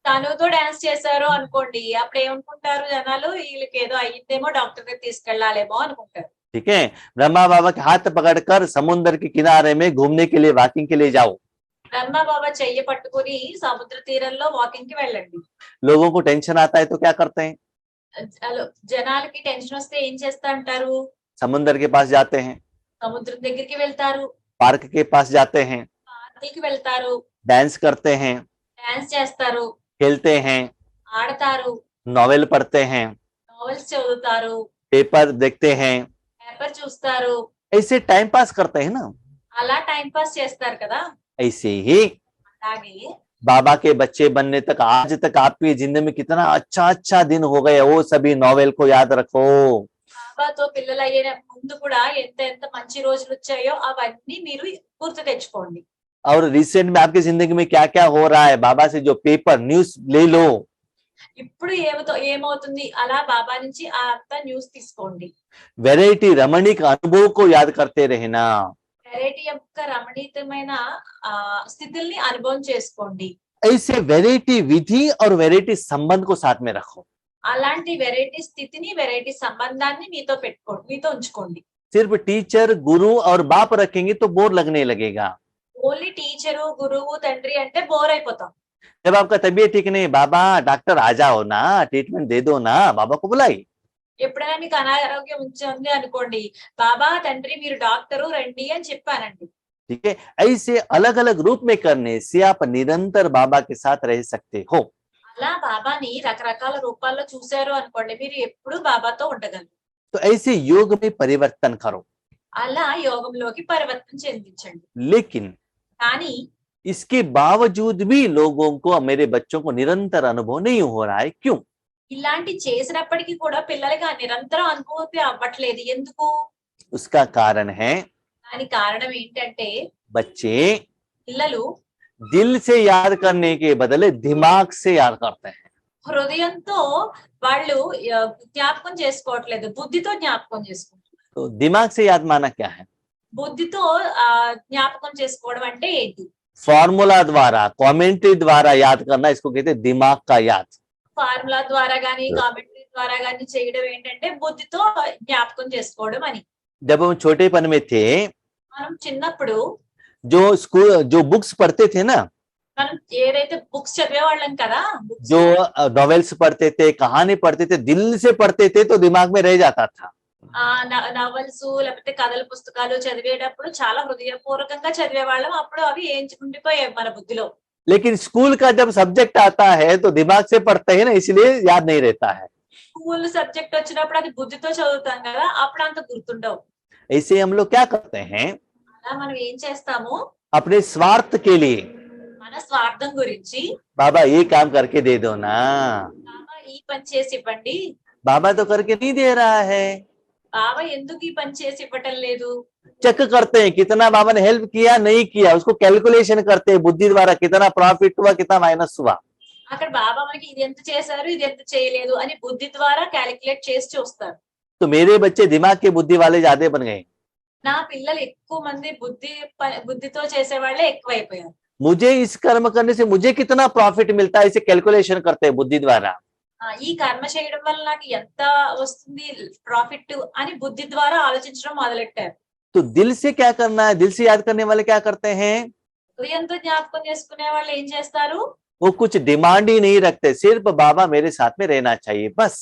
తనుతో డాన్స్ చేశారు అనుకోండి, అప్పుడు ఏమనుకుంటారు జనాలు, వీళ్ళకి ఏదో అయ్యిందేమో, డాక్టర్ దగ్గర తీసుకెళ్లాలేమో అనుకుంటారు. ठीक है, ब्रह्मा बाबा के हाथ पकड़कर समुद्र के किनारे में घूमने के लिए, वॉकिंग के लिए जाओ। బ్రహ్మ బాబా చెయ్యి పట్టుకుని సముద్ర తీరంలో వాకింగ్ కి వెళ్ళండి. लोगों को टेंशन आता है तो क्या करते हैं? జనాలకి టెన్షన్ వస్తే ఏం చేస్తా అంటారు, समुद्र के पास जाते हैं, సముద్రం దగ్గరికి వెళ్తారు, पार्क के पास जाते हैं, పార్కులకి వెళ్తారు, डांस करते हैं, డాన్స్ చేస్తారు, खेलते हैं, ఆడతారు, नॉवेल पढ़ते हैं, నోవెల్స్ చదువుతారు, पेपर देखते हैं, పేపర్ చూస్తారు, ऐसे टाइम पास करते हैं ना। అలా టైం పాస్ చేస్తారు కదా. ऐसे ही అలాగే बाबा के बच्चे बनने तक, आज तक आपकी जिंदगी में कितना अच्छा अच्छा दिन हो गए, वो सभी नॉवेल को याद रखो। బాబాతో పిల్లలు అయ్యే ముందు కూడా ఎంత ఎంత మంచి రోజులు వచ్చాయో అవన్నీ మీరు గుర్తు తెచ్చుకోండి. और रिसेंट में आपकी जिंदगी में क्या क्या हो रहा है, बाबा से जो पेपर न्यूज ले लो। ఇప్పుడు ఏమవుతుంది, అలా బాబా నుంచి అంతా న్యూస్ తీసుకోండి. वैरायटी रमणीक अनुभव को याद करते रहना। వెరైటీ యొక్క రమణీయమైన స్థితుల్ని అనుభవం చేసుకోండి. ऐसे वैरायटी विधि और वैरायटी संबंध को साथ में रखो। అలాంటి వెరైటీ స్థితిని, వెరైటీ సంబంధాన్ని మీతో పెట్టుకోండి, మీతో ఉంచుకోండి. सिर्फ टीचर गुरु और बाप रखेंगे तो बोर लगने लगेगा। ఓన్లీ టీచరు, గురువు, తండ్రి అంటే బోర్ అయిపోతాం. जब आपका तबीयत ठीक नहीं, बाबा डॉक्टर आ जाओ ना, ट्रीटमेंट दे दो ना, बाबा को बुलाई। ఎప్పుడైనా మీకు అనారోగ్యం ఉంది అనుకోండి, బాబా తండ్రి మీరు డాక్టరు రండి అని చెప్పానండి. ठीक है, ऐसे अलग अलग रूप में करने से आप निरंतर बाबा के साथ रह सकते हो। అలా బాబాని రకరకాల రూపాల్లో చూశారు అనుకోండి, మీరు ఎప్పుడు బాబాతో ఉండగలరు. तो ऐसे योग में परिवर्तन करो। అలా యోగంలోకి పరివర్తన చెందించండి. लेकिन కానీ इसके बावजूद भी लोगों को, मेरे बच्चों को निरंतर अनुभव नहीं हो रहा है, क्यों? ఇలాంటి చేసినప్పటికీ కూడా పిల్లలకి ఆ నిరంతరం అనుభూతి అవ్వట్లేదు. ఎందుకు? उसका कारण है దానికి కారణం ఏంటంటే, बच्चे పిల్లలు दिल से याद करने के बदले दिमाग से याद करते हैं। హృదయంతో వాళ్ళు జ్ఞాపకం చేసుకోవట్లేదు, బుద్ధితో జ్ఞాపకం చేసుకుంటున్నారు. तो दिमाग से याद माना क्या है? బుద్ధితో జ్ఞాపకం చేసుకోవడం అంటే ఏంటి? फॉर्मूला द्वारा, कमेंट्री द्वारा याद करना, इसको कहते हैं दिमाग का याद। ఫార్ములా ద్వారా గానీ, కామెంటరీ ద్వారా గానీ చేయడం ఏంటంటే బుద్ధితో జ్ఞాపకం చేసుకోవడం అని. जब हम छोटेपन में थे, మనం చిన్నప్పుడు जो स्कूल जो बुक्स पढ़ते थे ना, మనం ఏదైతే బుక్స్ చదివేవాళ్ళం కదా, books जो नॉवेल्स पढ़ते थे, कहानी पढ़ते थे, दिल से पढ़ते थे तो दिमाग में रह जाता था। నవల్స్ లేకపోతే కథల పుస్తకాలు చదివేటప్పుడు చాలా హృదయపూర్వకంగా చదివేవాళ్ళం, అప్పుడు అవి ఉండిపోయాయి మన బుద్ధిలో. लेकिन स्कूल का जब सब्जेक्ट आता है तो दिमाग से पढ़ते हैं ना, इसलिए याद नहीं रहता है। స్కూల్ సబ్జెక్ట్ వచ్చినప్పుడు అది బుద్ధితో చదువుతాం కదా, అప్పుడు అంత గుర్తుండవు. ऐसे हम लोग क्या करते हैं, అలా మనం ఏం చేస్తాము, अपने स्वार्थ के लिए మన స్వార్థం గురించి बाबा ये काम करके दे दो ना, బాబా ఈ పని చేసి ఇవ్వండి, बाबा तो करके नहीं दे रहा है, బాబా ఎందుకు ఈ పని చేసి ఇవ్వటం లేదు, चेक करते हैं कितना बाबा ने हेल्प किया नहीं किया, उसको कैलकुलेशन करते हैं बुद्धि द्वारा, कितना प्रॉफिट हुआ कितना माइनस हुआ। అక్కడ బాబా మనకి ఇది ఎంత చేశారు ఇది ఎంత చేయలేదు అని బుద్ధి ద్వారా క్యాలిక్యులేట్ చేసి చూస్తారు. तो मेरे बच्चे दिमाग के बुद्धि वाले ज्यादा बन गए। నా పిల్లలు ఎక్కువ మంది బుద్ధితో చేసే వాళ్ళే ఎక్కువైపోయారు. मुझे इस कर्म करने से मुझे कितना प्रॉफिट मिलता है इसे कैलकुलेशन करते हैं बुद्धि द्वारा। ఈ కర్మ చేయడం వల్ల నాకు ఎంత వస్తుంది ప్రాఫిట్ అని బుద్ధి ద్వారా ఆలోచించడం మొదలెట్టారు. तो दिल से क्या करना है, दिल से याद करने वाले क्या करते हैं, హృదయంతో జ్ఞాపకం చేసుకునే వాళ్ళు ఏం చేస్తారు, वो कुछ डिमांड ही नहीं रखते, सिर्फ बाबा मेरे साथ में रहना चाहिए बस।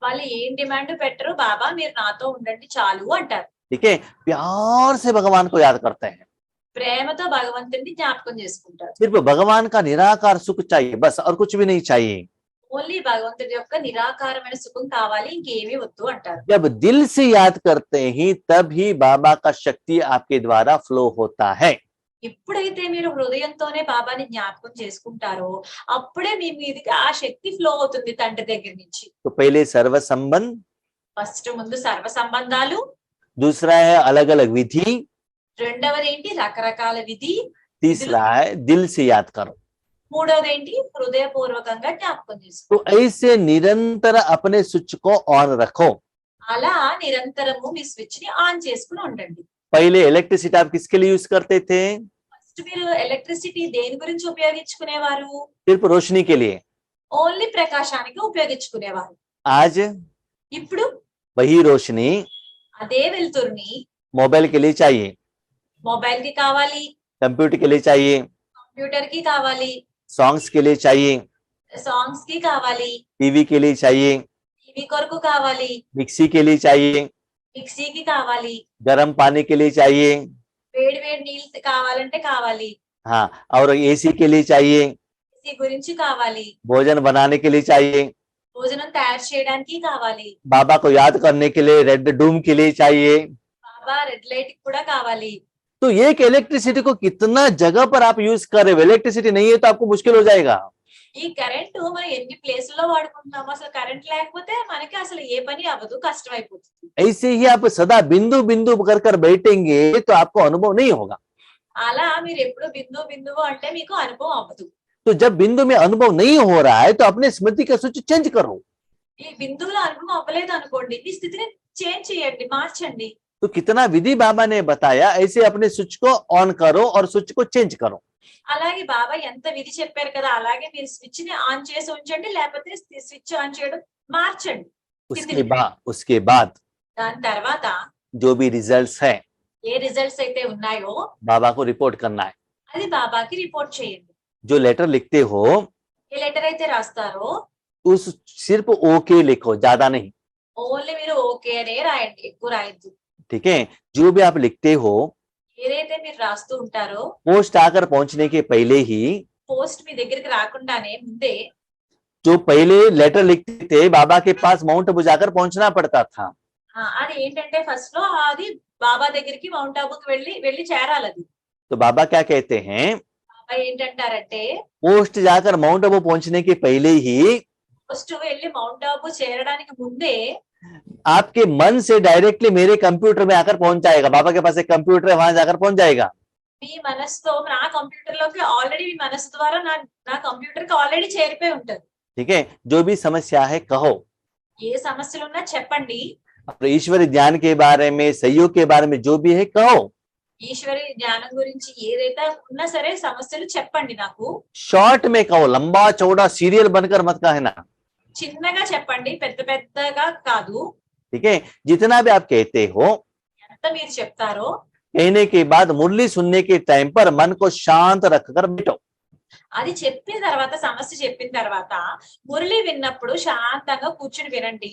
వాళ్ళు ఏం డిమాండ్ పెట్టరు, బాబా మీరు నాతో ఉండండి చాలు అంటారు. ठीक है, प्यार से भगवान को याद करते हैं, ప్రేమతో భగవంతుడిని జ్ఞాపకం చేసుకుంటారు. सिर्फ भगवान का निराकार सुख चाहिए बस, और कुछ भी नहीं चाहिए। ఓన్లీ భగవంతుడి యొక్క నిరాకారమైన సుఖం కావాలి, ఇంకేమీ వద్దు అంటారు. जब दिल से याद करते हैं तभी बाबा का शक्ति आपके द्वारा फ्लो होता है। ఎప్పుడైతే మీరు హృదయంతోనే బాబాని జ్ఞాపకం చేసుకుంటారో అప్పుడే మీ మీదకి ఆ శక్తి ఫ్లో అవుతుంది తండ్రి దగ్గర నుంచి. तो पहले सर्व संबंध, ఫస్ట్ ముందు సర్వ సంబంధాలు, दूसरा है अलग अलग विधि, రెండవది ఏంటి రకరకాల విధి, तीसरा है दिल से याद करो। మూడవది ఏంటి హృదయపూర్వకంగా జ్ఞాపకం చేసుకో. तो ऐसे निरंतर अपने स्विच को ऑन रखो। అలా నిరంతరము మీ స్విచ్ ని ఆన్ చేసుకుని ఉండండి. पहले इलेक्ट्रिसिटी आप किसके लिए यूज करते थे, ఫస్ట్ మీరు ఎలక్ట్రిసిటీ దేని గురించి ఉపయోగించుకునేవారు, सिर्फ रोशनी के लिए। ఓన్లీ ప్రకాశానికి ఉపయోగించుకునేవారు. आज ఇప్పుడు वही रोशनी అదే వెలుతురుని मोबाइल के लिए चाहिए, మొబైల్ కి కావాలి, कंप्यूटर के लिए चाहिए, కంప్యూటర్ కి కావాలి, सॉन्ग्स के लिए चाहिए, సాంగ్స్ కి కావాలి, टीवी के लिए चाहिए, టీవీ కొరకు కావాలి, मिक्सी के लिए चाहिए, మిక్సీకి కావాలి, गर्म पानी के लिए चाहिए, వేడి వేడి నీళ్ళు కావాలంటే కావాలి, हाँ, और एसी के लिए चाहिए, ఏసీ గురించి కావాలి, भोजन बनाने के लिए चाहिए, భోజనం తయారు చేయడానికి కావాలి, बाबा को याद करने के लिए रेड डूम के लिए चाहिए। బాబా రెడ్ లైట్ కూడా కావాలి. तो एक इलेक्ट्रिसिटी को कितना जगह पर आप यूज कर रहे हो, इलेक्ट्रिसिटी नहीं है तो आपको मुश्किल हो जाएगा। ఈ కరెంట్ మనం ఎన్ని ప్లేసుల్లో వాడుకుంటున్నాము, అసలు కరెంట్ లేకపోతే మనకి అసలు ఏ పని అవ్వదు, కష్టం అయిపోతుంది. ऐसे ही आप सदा बिंदु बिंदु कर कर बैठेंगे तो आपको अनुभव नहीं होगा। అలా మీరు ఎప్పుడు బిందువు అంటే మీకు అనుభవం అవ్వదు. तो जब बिंदु में अनुभव नहीं हो रहा है तो अपने स्मृति का स्विच चेंज करो। ఈ బిందువులో అనుభవం అవ్వలేదు అనుకోండి, మీ స్థితిని చేంజ్ చేయండి, మార్చండి. तो कितना विधि बाबा ने बताया, ऐसे अपने स्विच को ऑन करो और स्विच को चेंज करो। అలాగే బాబా ఎంత విధి చెప్పారు కదా, అలాగే మీరు స్విచ్ ని ఆన్ చేసి ఉంచండి, లేకపోతే స్విచ్ ఆన్ చేయడం మార్చండి. उसके बाद దాని తర్వాత जो भी रिजल्ट्स है ఏ రిజల్ట్స్ అయితే ఉన్నాయో बाबा को रिपोर्ट करना है। అది బాబాకి రిపోర్ట్ చేయండి. जो लेटर लिखते हो ఏ లెటర్ అయితే రాస్తారో उस सिर्फ ओके लिखो, ज्यादा नहीं। ఓన్లీ మీరు ఓకే అనే రాయండి, ఎక్కువ రాయద్దు. ठीक है, जो भी आप लिखते हो ఏదైతే మీరు రాస్తూ ఉంటారో पोस्ट आकर पहुंचने के पहले ही, పోస్ట్ మీ దగ్గరికి రాకుండానే ముందే जो पहले लेटर लिखते थे बाबा के पास माउंट आबू जाकर पहुंचना पड़ता था। అది ఏంటంటే ఫస్ట్ లో అది బాబా దగ్గరికి మౌంట్ ఆబూకి వెళ్ళి చేరాలి. అది तो बाबा क्या कहते हैं, బాబా ఏంటంటారంటే पोस्ट जाकर माउंट आबू पहुंचने के पहले ही పోస్ట్ వెళ్ళి మౌంట్ ఆబూ చేరడానికి ముందే आपके मन से डायरेक्टली मेरे कंप्यूटर में आकर पहुंच जाएगा। बाबा के पास एक कंप्यूटर है, वहां जाकर पहुंच जाएगा। మీ మనసుతో నా కంప్యూటర్ లోకి ఆల్రెడీ మీ మనసు ద్వారా నా కంప్యూటర్ కి ఆల్రెడీ చేరిపోయి ఉంటుంది. ठीक है, जो भी समस्या है कहो, ఏ సమస్యలు ఉన్నా చెప్పండి. और ईश्वरी ज्ञान के बारे में, सहयोग के बारे में जो भी है कहो। ఈశ్వరి జ్ఞానం గురించి ఏదైతే ఉన్నా సరే సమస్యలు చెప్పండి నాకు. शॉर्ट में कहो, लंबा चौड़ा सीरियल बनकर मत कहना। చిన్నగా చెప్పండి, పెద్దగా కాదు. ठीक है, जितना भी आप कहते हो, ఎంత మీరు చెప్తారో कहने के बाद मुरली सुनने के टाइम पर मन को शांत रखकर बैठो। అది చెప్పిన తర్వాత, సమస్య చెప్పిన తర్వాత మురళి విన్నప్పుడు శాంతంగా కూర్చుని వినండి.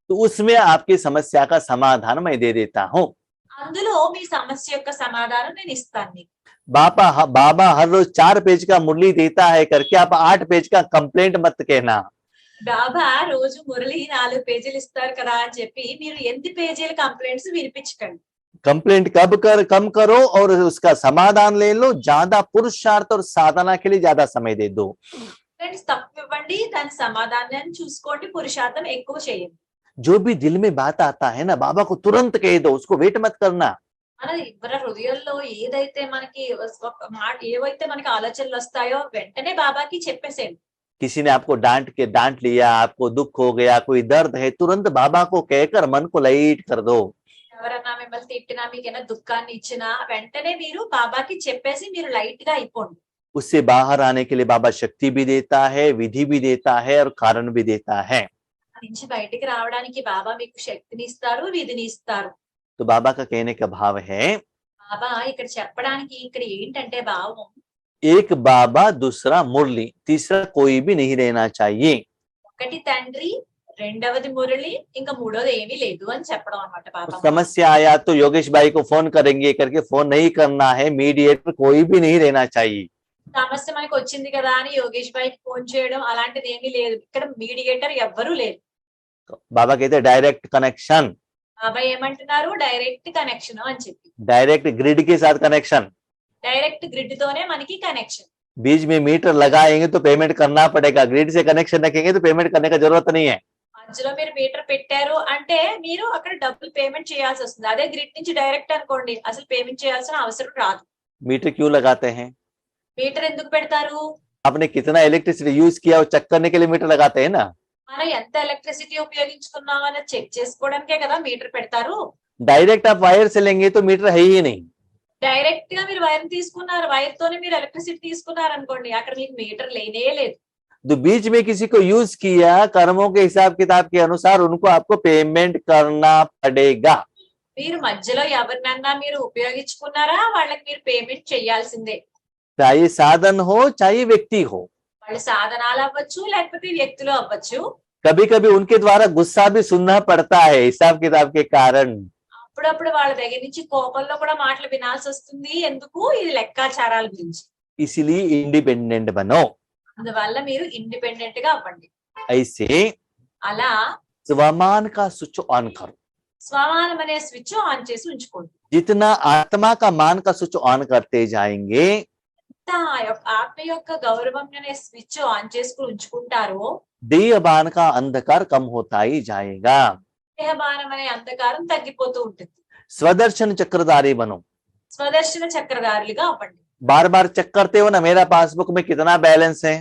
तो उसमें आपकी समस्या का समाधान मैं दे देता हूँ। అందులో మీ సమస్య యొక్క సమాధానం నేను ఇస్తాను మీకు. बाबा हर रोज 4 पेज का मुरली देता है करके आप 8 पेज का कंप्लेंट मत कहना। బాబా రోజు మురళి 4 పేజీలు ఇస్తారు కదా అని చెప్పి మీరు 8 పేజీల కంప్లైంట్స్ వినిపించకండి. कंप्लेंट कम करो और उसका समाधान ले लो। ज्यादा पुरुषार्थ और साधना के लिए ज्यादा समय दे दो। ఫ్రెండ్స్ తప్పు ఇవ్వండి, దాని సమాధానాన్ని చూసుకోండి, పురుషార్థం ఎక్కువ చేయండి. जो भी दिल में बात आता है ना, बाबा को तुरंत कह दो, उसको वेट मत करना। మన హృదయంలో ఏదైతే మనకి ఏవైతే మనకి ఆలోచనలు వస్తాయో వెంటనే బాబాకి చెప్పేసేయండి. किसी ने आपको डांट लिया, आपको दुख हो गया, कोई दर्द है, तुरंत बाबा को कहकर मन को लाइट कर दो। ఎవరన్నా మిమ్మల్ని తిట్టినా మీకైనా దుఃఖాన్ని ఇచ్చినా వెంటనే మీరు బాబాకి చెప్పేసి మీరు లైట్ గా అయిపోండి. उससे बाहर आने के लिए बाबा शक्ति भी देता है, विधि भी देता है और कारण भी देता है। దాని నుంచి బయటికి రావడానికి బాబా మీకు శక్తిని ఇస్తారు, విధిని ఇస్తారు. तो बाबा का कहने का भाव है, బాబా ఇక్కడ చెప్పడానికి ఇక్కడ ఏంటంటే భావం, एक बाबा, दूसरा मुरली, तीसरा कोई भी नहीं रहना चाहिए। ఒకటి తండ్రి, రెండవది మురళి, ఇంకా మూడోది ఏమీ లేదు అని చెప్పడం అన్నమాట బాబా. समस्या आया तो योगेश भाई को फोन करेंगे करके फोन नहीं करना है, मीडिएटर कोई भी नहीं रहना चाहिए। సమస్య మనకు వచ్చింది కదా అని యోగేష్ భాయ్కి ఫోన్ చేయడం అలాంటిది ఏమీ లేదు. ఇక్కడ మీడియేటర్ ఎవ్వరూ లేరు. बाबा कहते हैं डायरेक्ट कनेक्शन, బాబా ఏమంటున్నారు, డైరెక్ట్ కనెక్షన్ అని చెప్పి. डायरेक्ट ग्रिड के साथ कनेक्शन। డైరెక్ట్ గ్రిడ్ తోనే మనకి కనెక్షన్. बीच में मीटर लगाएंगे तो पेमेंट करना पड़ेगा, ग्रिड से कनेक्शन रखेंगे तो पेमेंट करने का जरूरत नहीं है। మధ్యలో మీరు మీటర్ పెట్టారు అంటే మీరు అక్కడ డబ్బులు పేమెంట్ చేయాల్సి వస్తుంది. అదే గ్రిడ్ నుంచి డైరెక్ట్ అనుకోండి, అసలు పేమెంట్ చేయాల్సిన అవసరం రాదు. मीटर क्यों लगाते हैं? మీటర్ ఎందుకు పెడతారు? आपने कितना इलेक्ट्रिसिटी यूज किया वो चेक करने के लिए मीटर लगाते हैं ना। మనం ఎంత ఎలక్ట్రిసిటీ ఉపయోగించుకున్నాం అనేది చెక్ చేసుకోవడానికే కదా మీటర్ పెడతారు. डायरेक्ट आप वायर से लेंगे तो मीटर है ही नहीं। డైరెక్ట్ గా మీరు వైర్ తీసుకున్నారు, వైర్ తోనే మీరు ఎలక్ట్రిసిటీ తీసుకున్నారు అనుకోండి, అక్కడ మీకు మీటర్ లేనే లేదు. तो बीच में किसी को यूज किया, कर्मों के हिसाब किताब के अनुसार उनको आपको पेमेंट करना पड़ेगा। మీరు మధ్యలో ఎవరినన్నా మీరు ఉపయోగించుకున్నారా, వాళ్ళకి మీరు పేమెంట్ చేయాల్సిందే. चाहे साधन हो चाहे व्यक्ति हो, వాళ్ళ సాధనాలు అవ్వచ్చు లేకపోతే వ్యక్తులు అవ్వచ్చు. कभी कभी उनके द्वारा गुस्सा भी सुनना पड़ता है हिसाब किताब के कारण। అప్పుడప్పుడు వాళ్ళ దగ్గర నుంచి కోపంలో కూడా మాటలు వినాల్సి వస్తుంది. ఎందుకు? ఇది లెక్కాచారాల గురించి. इसलिए इंडिपेंडेंट बनो। అందువల్ల మీరు ఇండిపెండెంట్ గా అవ్వండి. ऐसे అలా स्वमान का स्विच ऑन करो। స్వమానం అనే స్విచ్ ఆన్ చేసి ఉంచుకోండి. जितना आत्मा का मान का स्विच ऑन करते जाएंगे, ఆత్మ యొక్క గౌరవం అనే స్విచ్ ఆన్ చేసుకుని ఉంచుకుంటారో देहभान का अंधकार कम होता ही जाएगा। దేహభానం అనే అంధకారం తగ్గిపోతూ ఉంటుంది. स्वदर्शन चक्रधारी बनो। స్వదర్శన చక్రధారులుగా అవ్వండి. बार बार चेक करते हो ना, मेरा पासबुक में कितना बैलेंस है।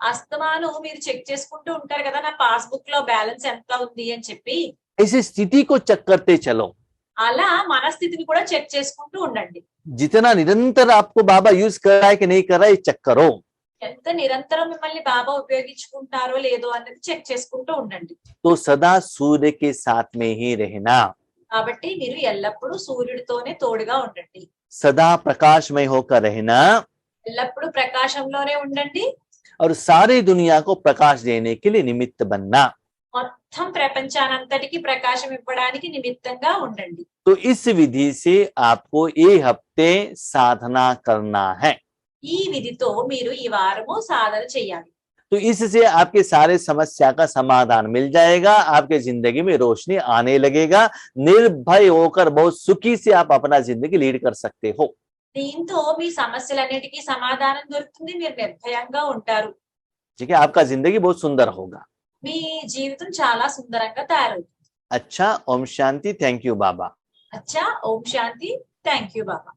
అస్తమాను మీరు చెక్ చేసుకుంటూ ఉంటారు కదా, నా పాస్బుక్ లో బ్యాలెన్స్ ఎంత ఉంది అని చెప్పి. ऐसी स्थिति को चेक करते चलो। అలా మన స్థితిని కూడా చెక్ చేసుకుంటూ ఉండండి. जितना निरंतर आपको बाबा यूज कर रहा है कि नहीं कर रहा है, चेक करो। ఎంత నిరంతరం మిమ్మల్ని బాబా ఉపయోగించుకుంటారో లేదో అనేది చెక్ చేసుకుంటూ ఉండండి. तो सदा सूर्य के साथ में ही रहना, కాబట్టి మీరు ఎల్లప్పుడూ సూర్యుడితోనే తోడుగా ఉండండి. सदा प्रकाशमय होकर रहना ఎల్లప్పుడూ ప్రకాశంలోనే ఉండండి. और सारी दुनिया को प्रकाश देने के लिए निमित्त बनना। మొత్తం ప్రపంచానంతటికి ప్రకాశం ఇవ్వడానికి నిమిత్తంగా ఉండండి. तो इस विधि से आपको ये हफ्ते साधना करना है। ఈ విధితో మీరు ఈ వారము సాధన చేయాలి. तो इससे आपके सारे समस्या का समाधान मिल जाएगा, आपके जिंदगी में रोशनी आने लगेगा, निर्भय होकर बहुत सुखी से आप अपना जिंदगी लीड कर सकते हो। దీంతో మీ సమస్యలన్నిటికీ సమాధానం దొరుకుతుంది, మీరు నిర్భయంగా ఉంటారు. ठीक है, आपका जिंदगी बहुत सुंदर होगा। మీ జీవితం చాలా సుందరంగా తయారవుతుంది. अच्छा, ओम शांति। थैंक यू बाबा। అచ్చా, ఓం శాంతి. Thank you Baba.